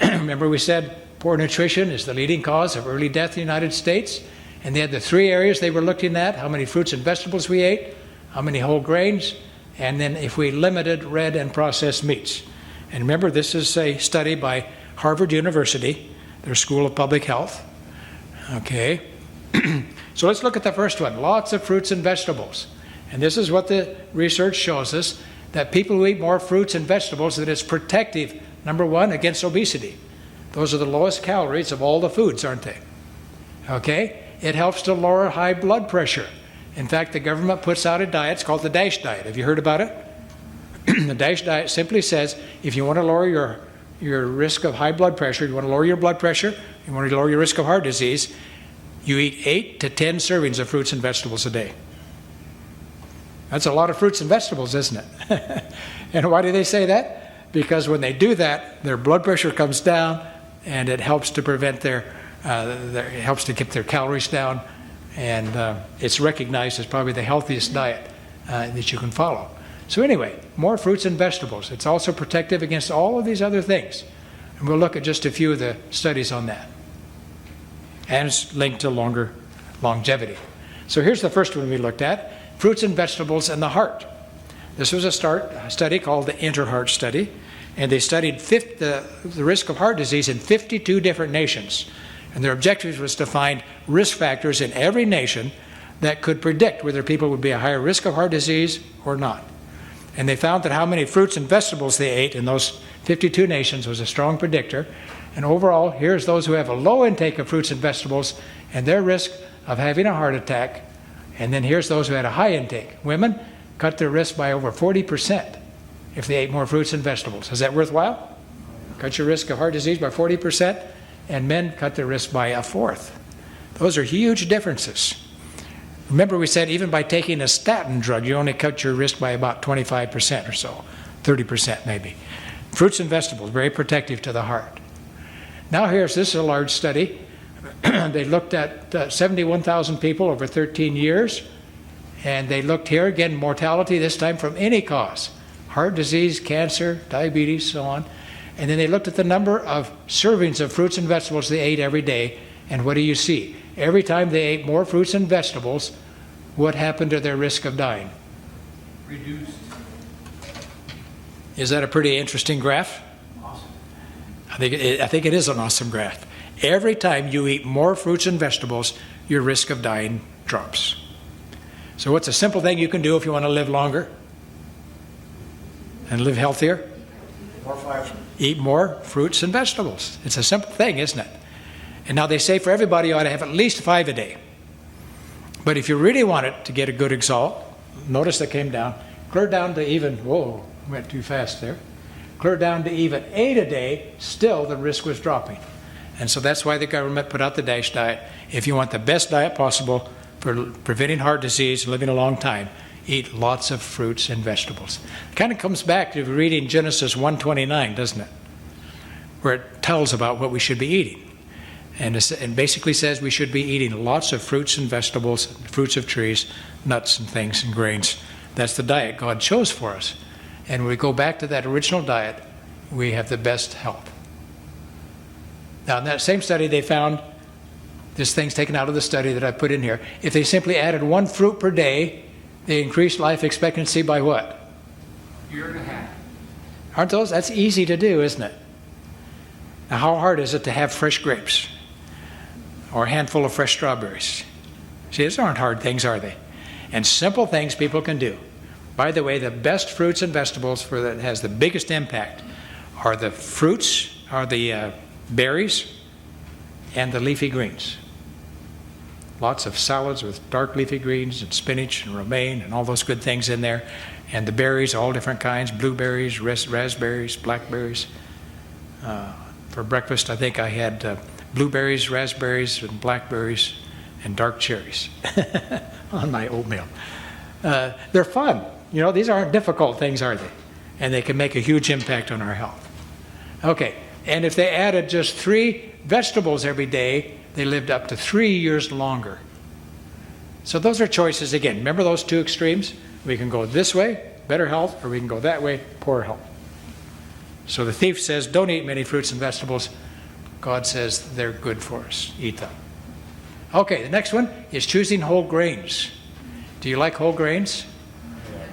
Remember we said poor nutrition is the leading cause of early death in the United States? And they had the 3 areas they were looking at: how many fruits and vegetables we ate, how many whole grains, and then if we limited red and processed meats. And remember, this is a study by Harvard University, their School of Public Health. Okay. So let's look at the first one: lots of fruits and vegetables. And this is what the research shows us, that people who eat more fruits and vegetables, that it's protective, number 1, against obesity. Those are the lowest calories of all the foods, aren't they? Okay. It helps to lower high blood pressure. In fact, the government puts out a diet. It's called the DASH diet. Have you heard about it? The DASH diet simply says if you want to lower your risk of high blood pressure, you want to lower your blood pressure, you want to lower your risk of heart disease, you eat 8 to 10 servings of fruits and vegetables a day. That's a lot of fruits and vegetables, isn't it? And why do they say that? Because when they do that, their blood pressure comes down, and it helps to prevent it helps to keep their calories down, and it's recognized as probably the healthiest diet that you can follow. So anyway, more fruits and vegetables. It's also protective against all of these other things. And we'll look at just a few of the studies on that. And it's linked to longer longevity. So here's the first one we looked at: fruits and vegetables and the heart. This was a study called the Inter-Heart Study, and they studied the risk of heart disease in 52 different nations. And their objective was to find risk factors in every nation that could predict whether people would be a higher risk of heart disease or not. And they found that how many fruits and vegetables they ate in those 52 nations was a strong predictor. And overall, here's those who have a low intake of fruits and vegetables and their risk of having a heart attack. And then here's those who had a high intake. Women cut their risk by over 40% if they ate more fruits and vegetables. Is that worthwhile? Cut your risk of heart disease by 40%, and men cut their risk by 1/4. Those are huge differences. Remember, we said even by taking a statin drug, you only cut your risk by about 25% or so, 30% maybe. Fruits and vegetables, very protective to the heart. Now this is a large study. They looked at 71,000 people over 13 years, and they looked here again, mortality, this time from any cause: heart disease, cancer, diabetes, so on. And then they looked at the number of servings of fruits and vegetables they ate every day, And what do you see? Every time they ate more fruits and vegetables, what happened to their risk of dying? Reduced. Is that a pretty interesting graph? Awesome. I think it is an awesome graph. Every time you eat more fruits and vegetables, your risk of dying drops. So what's a simple thing you can do if you want to live longer and live healthier? More fiber. Eat more fruits and vegetables. It's a simple thing, isn't it? And now they say for everybody you ought to have at least 5 a day. But if you really want it to get a good result, notice that came down, clear down to even, whoa, went too fast there. Clear down to even 8 a day, still the risk was dropping. And so that's why the government put out the DASH diet. If you want the best diet possible for preventing heart disease and living a long time, eat lots of fruits and vegetables. It kind of comes back to reading Genesis 1:29, doesn't it? Where it tells about what we should be eating. And basically says we should be eating lots of fruits and vegetables, fruits of trees, nuts and things and grains. That's the diet God chose for us. And when we go back to that original diet, we have the best health. Now, in that same study, they found, this thing's taken out of the study that I put in here, if they simply added 1 fruit per day, they increased life expectancy by what? Year and a half. Aren't those? That's easy to do, isn't it? Now, how hard is it to have fresh grapes? Or a handful of fresh strawberries? See, these aren't hard things, are they? And simple things people can do. By the way, the best fruits and vegetables that has the biggest impact are the fruits, are the berries, and the leafy greens. Lots of salads with dark leafy greens and spinach and romaine and all those good things in there. And the berries, all different kinds, blueberries, raspberries, blackberries. For breakfast, I think I had blueberries, raspberries, and blackberries, and dark cherries on my oatmeal. They're fun. You know, these aren't difficult things, are they? And they can make a huge impact on our health. Okay, and if they added just 3 vegetables every day, they lived up to 3 years longer. So those are choices again. Remember those 2 extremes? We can go this way, better health, or we can go that way, poor health. So the thief says, don't eat many fruits and vegetables. God says they're good for us. Eat them. Okay, the next one is choosing whole grains. Do you like whole grains?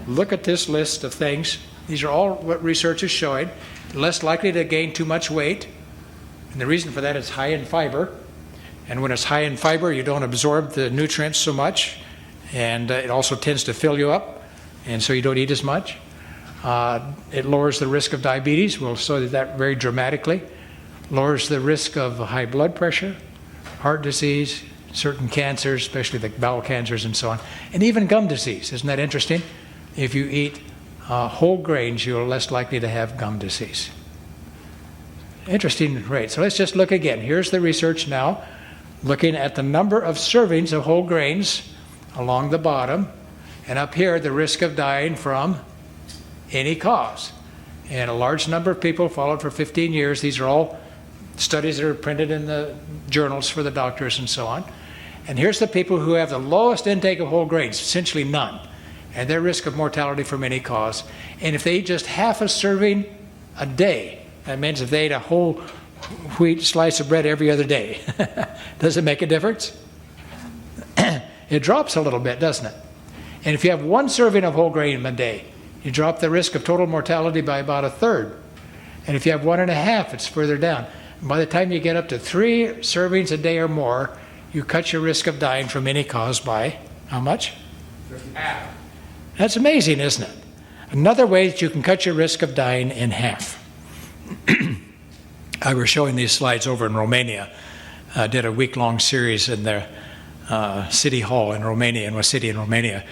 Look at this list of things. These are all what research is showing. Less likely to gain too much weight. And the reason for that is high in fiber. And when it's high in fiber, you don't absorb the nutrients so much. And it also tends to fill you up. And so you don't eat as much. It lowers the risk of diabetes. We'll study that very dramatically. Lowers the risk of high blood pressure, heart disease, certain cancers, especially the bowel cancers and so on, and even gum disease. Isn't that interesting? If you eat whole grains, you're less likely to have gum disease. Interesting rate. So let's just look again. Here's the research now, looking at the number of servings of whole grains along the bottom, and up here the risk of dying from any cause. And a large number of people followed for 15 years. These are all studies that are printed in the journals for the doctors and so on. And here's the people who have the lowest intake of whole grains, essentially none, and their risk of mortality from any cause. And if they eat just half a serving a day, that means if they ate a whole wheat slice of bread every other day, does it make a difference? It drops a little bit, doesn't it? And if you have 1 serving of whole grain a day, you drop the risk of total mortality by about 1/3. And if you have 1.5, it's further down. And by the time you get up to 3 servings a day or more, you cut your risk of dying from any cause by how much? Half. That's amazing, isn't it? Another way that you can cut your risk of dying in half. I was showing these slides over in Romania. I did a week-long series in their city hall in Romania, in a city in Romania.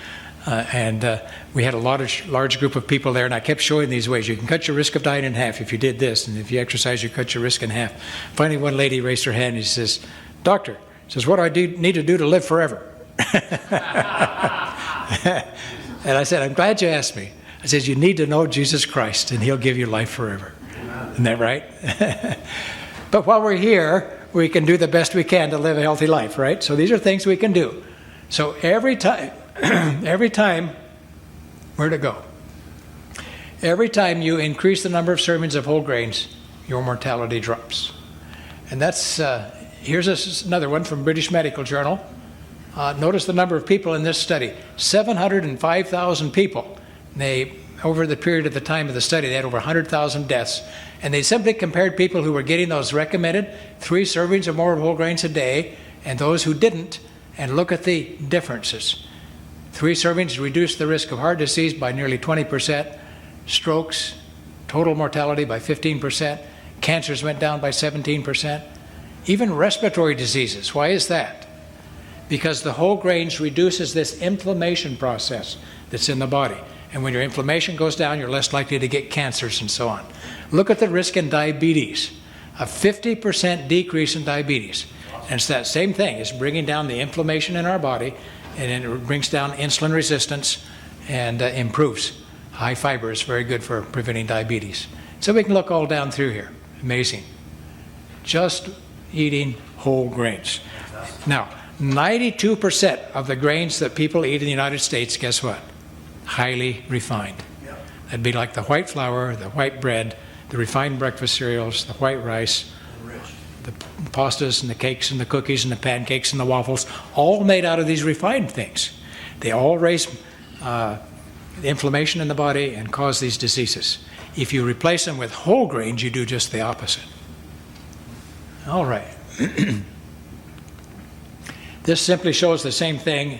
And we had a large group of people there, and I kept showing these ways. You can cut your risk of dying in half if you did this, and if you exercise, you cut your risk in half. Finally, one lady raised her hand and she says, "Doctor," says, "what do I need to do to live forever?" And I said, "I'm glad you asked me." I said, "You need to know Jesus Christ, and He'll give you life forever." Isn't that right? But while we're here, we can do the best we can to live a healthy life, right? So these are things we can do. So every time, where to go? Every time you increase the number of servings of whole grains, your mortality drops. And that's Here's another one from British Medical Journal. Notice the number of people in this study, 705,000 people. Over the period of the time of the study, they had over 100,000 deaths. And they simply compared people who were getting those recommended 3 servings or more of whole grains a day and those who didn't, and look at the differences. 3 servings reduced the risk of heart disease by nearly 20%, strokes, total mortality by 15%, cancers went down by 17%, even respiratory diseases. Why is that? Because the whole grains reduces this inflammation process that's in the body. And when your inflammation goes down, you're less likely to get cancers and so on. Look at the risk in diabetes, a 50% decrease in diabetes. And it's that same thing. It's bringing down the inflammation in our body, and it brings down insulin resistance and improves. High fiber is very good for preventing diabetes. So we can look all down through here. Amazing. Just eating whole grains. Now, 92% of the grains that people eat in the United States, guess what? Highly refined. That'd be like the white flour, the white bread, the refined breakfast cereals, the white rice, the pastas and the cakes and the cookies and the pancakes and the waffles, all made out of these refined things. They all raise the inflammation in the body and cause these diseases. If you replace them with whole grains, you do just the opposite. All right. This simply shows the same thing.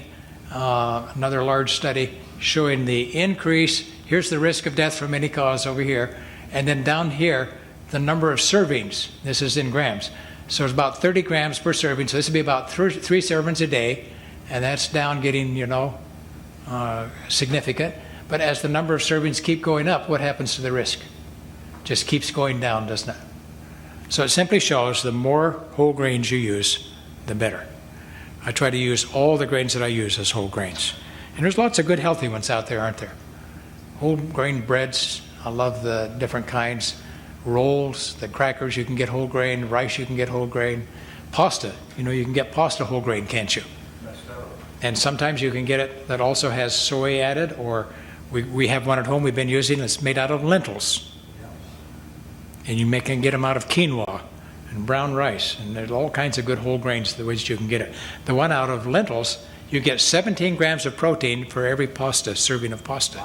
Another large study showing the increase. Here's the risk of death from any cause over here. And then down here, the number of servings. This is in grams. So it's about 30 grams per serving. So this would be about 3 servings a day. And that's down getting, significant. But as the number of servings keep going up, what happens to the risk? Just keeps going down, doesn't it? So it simply shows the more whole grains you use, the better. I try to use all the grains that I use as whole grains. And there's lots of good healthy ones out there, aren't there? Whole grain breads, I love the different kinds. Rolls, the crackers, you can get whole grain. Rice, you can get whole grain. Pasta, you can get pasta whole grain, can't you? And sometimes you can get it that also has soy added, or we have one at home we've been using that's made out of lentils. And you can get them out of quinoa and brown rice, and there's all kinds of good whole grains the ways you can get it. The one out of lentils, you get 17 grams of protein for every serving of pasta,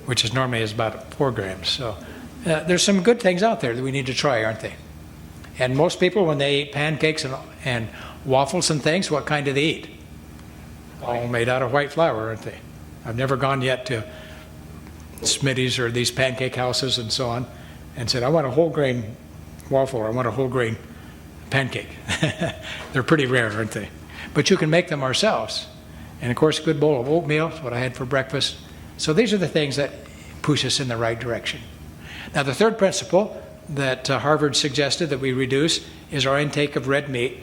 which is normally about 4 grams. So there's some good things out there that we need to try, aren't they? And most people, when they eat pancakes and waffles and things, what kind do they eat? All made out of white flour, aren't they? I've never gone yet to Smitty's or these pancake houses and so on and said, I want a whole grain waffle, or I want a whole grain pancake. They're pretty rare, aren't they? But you can make them ourselves. And of course, a good bowl of oatmeal is what I had for breakfast. So these are the things that push us in the right direction. Now, the third principle that Harvard suggested that we reduce is our intake of red meat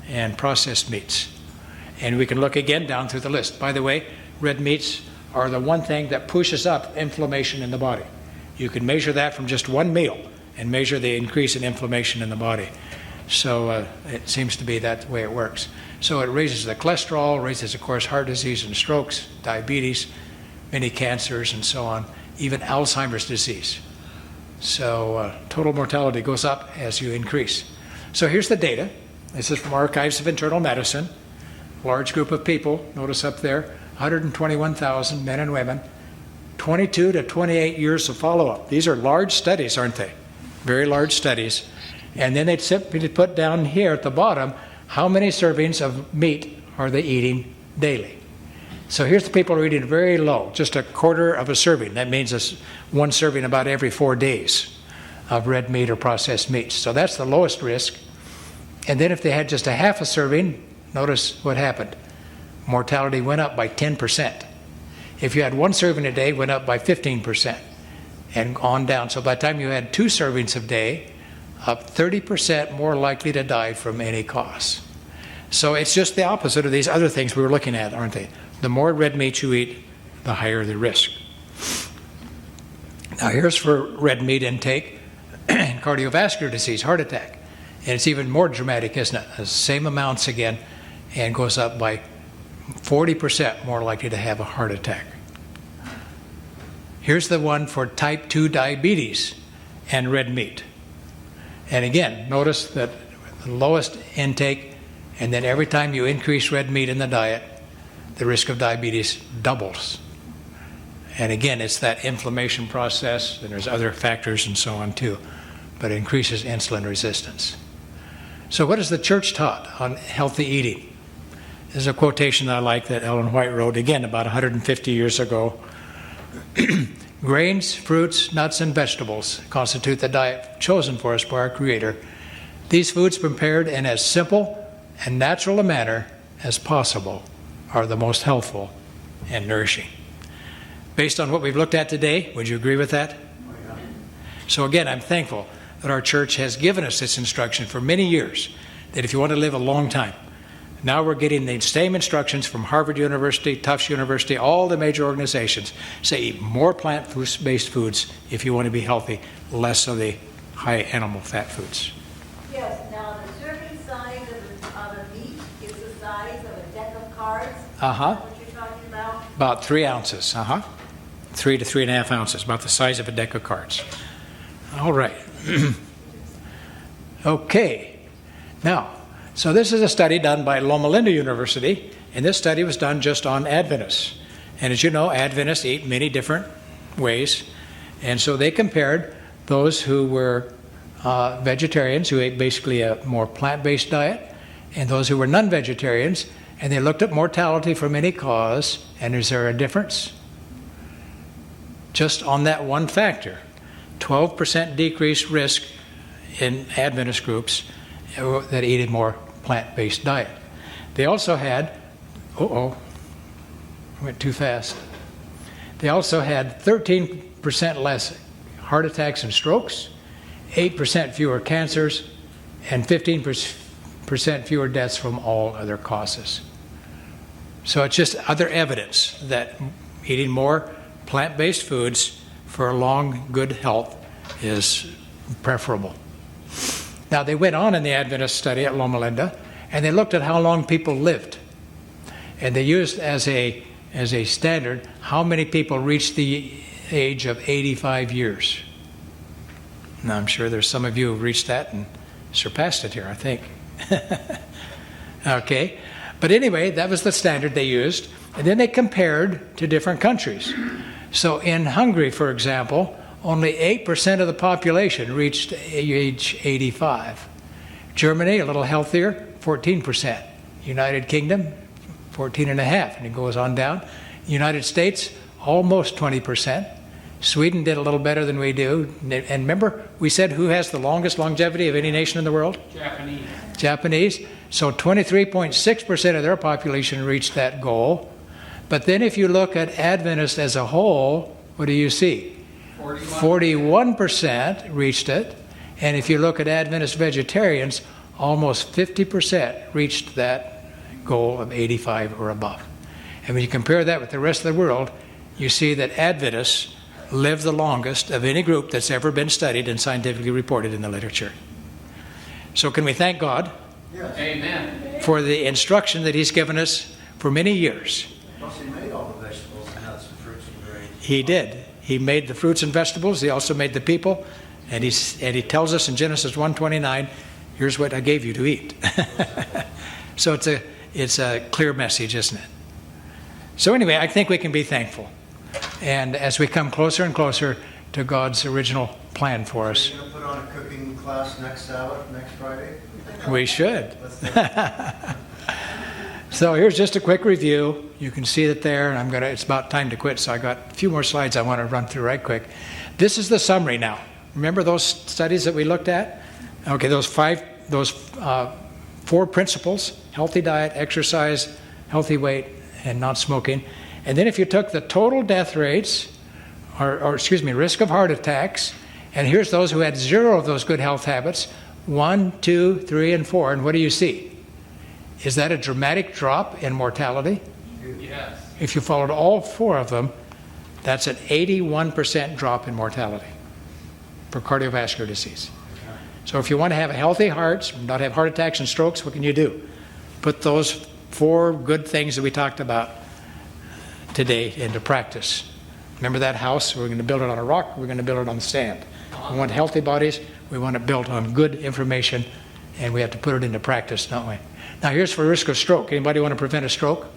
and processed meats. And we can look again down through the list. By the way, red meats are the one thing that pushes up inflammation in the body. You can measure that from just one meal and measure the increase in inflammation in the body. So it seems to be that way it works. So it raises the cholesterol, raises, of course, heart disease and strokes, diabetes, many cancers and so on, even Alzheimer's disease. So total mortality goes up as you increase. So here's the data. This is from Archives of Internal Medicine. Large group of people, notice up there, 121,000 men and women, 22 to 28 years of follow-up. These are large studies, aren't they? Very large studies. And then they'd simply put down here at the bottom, how many servings of meat are they eating daily? So here's the people who are eating very low, just a quarter of a serving. That means one serving about every 4 days of red meat or processed meats. So that's the lowest risk. And then if they had just a half a serving, notice what happened. Mortality went up by 10%. If you had 1 serving a day, it went up by 15%. And on down. So by the time you had 2 servings a day, up 30% more likely to die from any cause. So it's just the opposite of these other things we were looking at, aren't they? The more red meat you eat, the higher the risk. Now here's for red meat intake and cardiovascular disease, heart attack. And it's even more dramatic, isn't it? The same amounts again, and goes up by 40% more likely to have a heart attack. Here's the one for type 2 diabetes and red meat. And again, notice that the lowest intake, and then every time you increase red meat in the diet, the risk of diabetes doubles. And again, it's that inflammation process, and there's other factors and so on too, but it increases insulin resistance. So what has the church taught on healthy eating? There's a quotation I like that Ellen White wrote, again, about 150 years ago. Grains, fruits, nuts, and vegetables constitute the diet chosen for us by our Creator. These foods, prepared in as simple and natural a manner as possible, are the most healthful and nourishing. Based on what we've looked at today, would you agree with that? So again, I'm thankful that our church has given us this instruction for many years, that if you want to live a long time, now we're getting the same instructions from Harvard University, Tufts University, all the major organizations say eat more plant-based foods if you want to be healthy, less of the high animal fat foods. Yes, now the serving size of a meat is the size of a deck of cards. Uh-huh. Is that what you're talking about? About 3 ounces, 3 to 3.5 ounces, about the size of a deck of cards. All right. Okay. Now, so this is a study done by Loma Linda University, and this study was done just on Adventists. And as you know, Adventists eat many different ways, and so they compared those who were vegetarians, who ate basically a more plant-based diet, and those who were non-vegetarians, and they looked at mortality from any cause, and is there a difference? Just on that one factor, 12% decreased risk in Adventist groups that eat a more plant-based diet. They also had, I went too fast. They also had 13% less heart attacks and strokes, 8% fewer cancers, and 15% fewer deaths from all other causes. So it's just other evidence that eating more plant-based foods for long, good health is preferable. Now, they went on in the Adventist study at Loma Linda, and they looked at how long people lived. And they used as a standard how many people reached the age of 85 years. Now, I'm sure there's some of you who reached that and surpassed it here, I think. Okay. But anyway, that was the standard they used. And then they compared to different countries. So in Hungary, for example, only 8% of the population reached age 85. Germany, a little healthier, 14%. United Kingdom, 14.5%, and it goes on down. United States, almost 20%. Sweden did a little better than we do. And remember, we said who has the longest longevity of any nation in the world? Japanese. So 23.6% of their population reached that goal. But then if you look at Adventists as a whole, what do you see? 41% reached it. And if you look at Adventist vegetarians, almost 50% reached that goal of 85 or above. And when you compare that with the rest of the world, you see that Adventists live the longest of any group that's ever been studied and scientifically reported in the literature. So can we thank God Amen. for the instruction that He's given us for many years? Plus, he made all the vegetables and nuts and fruits and grains. He did. He made the fruits and vegetables. He also made the people. And he tells us in Genesis 1:29, here's what I gave you to eat. So it's a clear message, isn't it? So anyway, I think we can be thankful. And as we come closer and closer to God's original plan for us, Are you going to put on a cooking class next Sabbath, next Friday? we should. Let's do it. So here's just a quick review. You can see it there, and it's about time to quit, so I got a few more slides I want to run through right quick. This is the summary now. Remember those studies that we looked at? Okay, those 4 principles: healthy diet, exercise, healthy weight, and not smoking. And then if you took the total death rates, risk of heart attacks, and here's those who had 0 of those good health habits, 1, 2, 3, and 4, and what do you see? Is that a dramatic drop in mortality? Yes. If you followed all 4 of them, that's an 81% drop in mortality for cardiovascular disease. So if you want to have a healthy heart, not have heart attacks and strokes, what can you do? Put those 4 good things that we talked about today into practice. Remember that house? We're going to build it on a rock. We're going to build it on sand. We want healthy bodies. We want it built on good information and we have to put it into practice, don't we? Now here's for risk of stroke. Anybody want to prevent a stroke?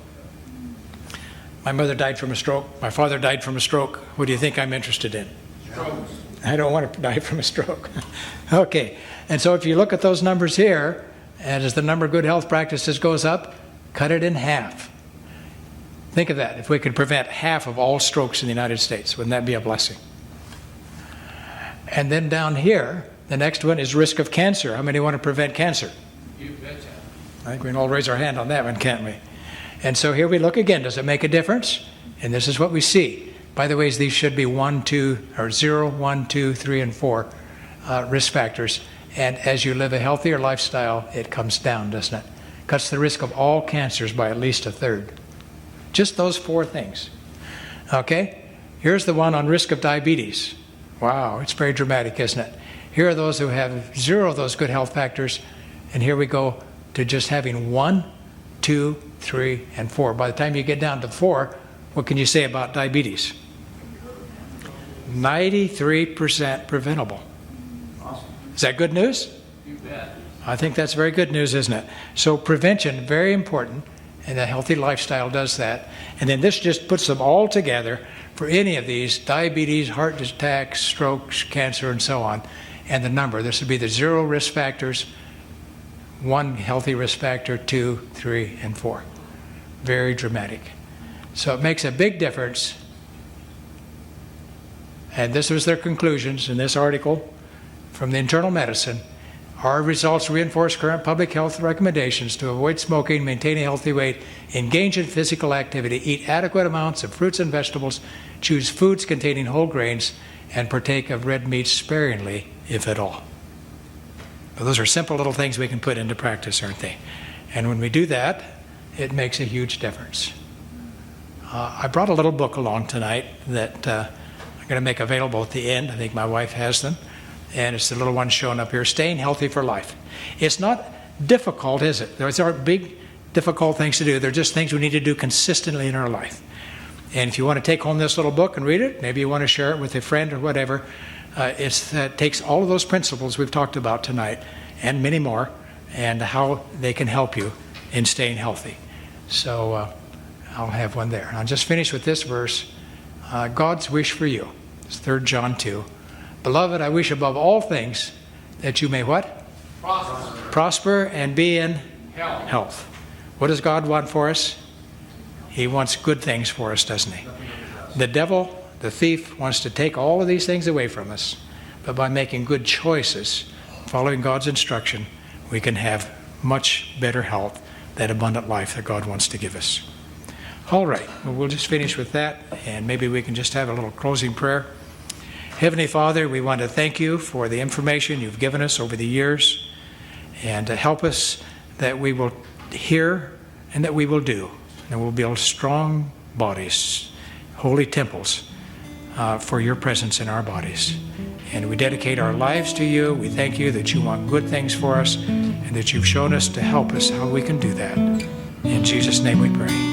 My mother died from a stroke. My father died from a stroke. What do you think I'm interested in? Strokes. I don't want to die from a stroke. Okay, and so if you look at those numbers here, and as the number of good health practices goes up, cut it in half. Think of that. If we could prevent half of all strokes in the United States, wouldn't that be a blessing? And then down here, the next one is risk of cancer. How many want to prevent cancer? You betcha. I think we can all raise our hand on that one, can't we? And so here we look again. Does it make a difference? And this is what we see. By the way, these should be 1, 2, or 0, 1, 2, 3, and 4 risk factors. And as you live a healthier lifestyle, it comes down, doesn't it? Cuts the risk of all cancers by at least a third. Just those 4 things. Okay? Here's the one on risk of diabetes. Wow, it's very dramatic, isn't it? Here are those who have 0 of those good health factors, and here we go to just having 1, 2, 3, and 4. By the time you get down to 4, what can you say about diabetes? 93% preventable. Awesome. Is that good news? You bet. I think that's very good news, isn't it? So prevention, very important, and a healthy lifestyle does that. And then this just puts them all together for any of these: diabetes, heart attacks, strokes, cancer, and so on. And the number, this would be the 0 risk factors, 1 healthy risk factor, 2, 3, and 4. Very dramatic. So it makes a big difference. And this was their conclusions in this article from the Internal Medicine. Our results reinforce current public health recommendations to avoid smoking, maintain a healthy weight, engage in physical activity, eat adequate amounts of fruits and vegetables, choose foods containing whole grains, and partake of red meat sparingly, if at all. Well, those are simple little things we can put into practice, aren't they? And when we do that, it makes a huge difference. I brought a little book along tonight that I'm going to make available at the end. I think my wife has them. And it's the little one shown up here, Staying Healthy for Life. It's not difficult, is it? Those aren't big, difficult things to do. They're just things we need to do consistently in our life. And if you want to take home this little book and read it, maybe you want to share it with a friend or whatever, it takes all of those principles we've talked about tonight and many more, and how they can help you in staying healthy. So I'll have one there. I'll just finish with this verse. God's wish for you. It's 3 John 2. Beloved, I wish above all things that you may what? Prosper. Prosper and be in Health. health. What does God want for us? He wants good things for us, doesn't he? The devil, the thief, wants to take all of these things away from us. But by making good choices, following God's instruction, we can have much better health, that abundant life that God wants to give us. All right, well, we'll just finish with that, and maybe we can just have a little closing prayer. Heavenly Father, we want to thank you for the information you've given us over the years, and to help us that we will hear and that we will do, and we'll build strong bodies, holy temples for your presence in our bodies. And we dedicate our lives to you. We thank you that you want good things for us, and that you've shown us to help us how we can do that. In Jesus' name we pray.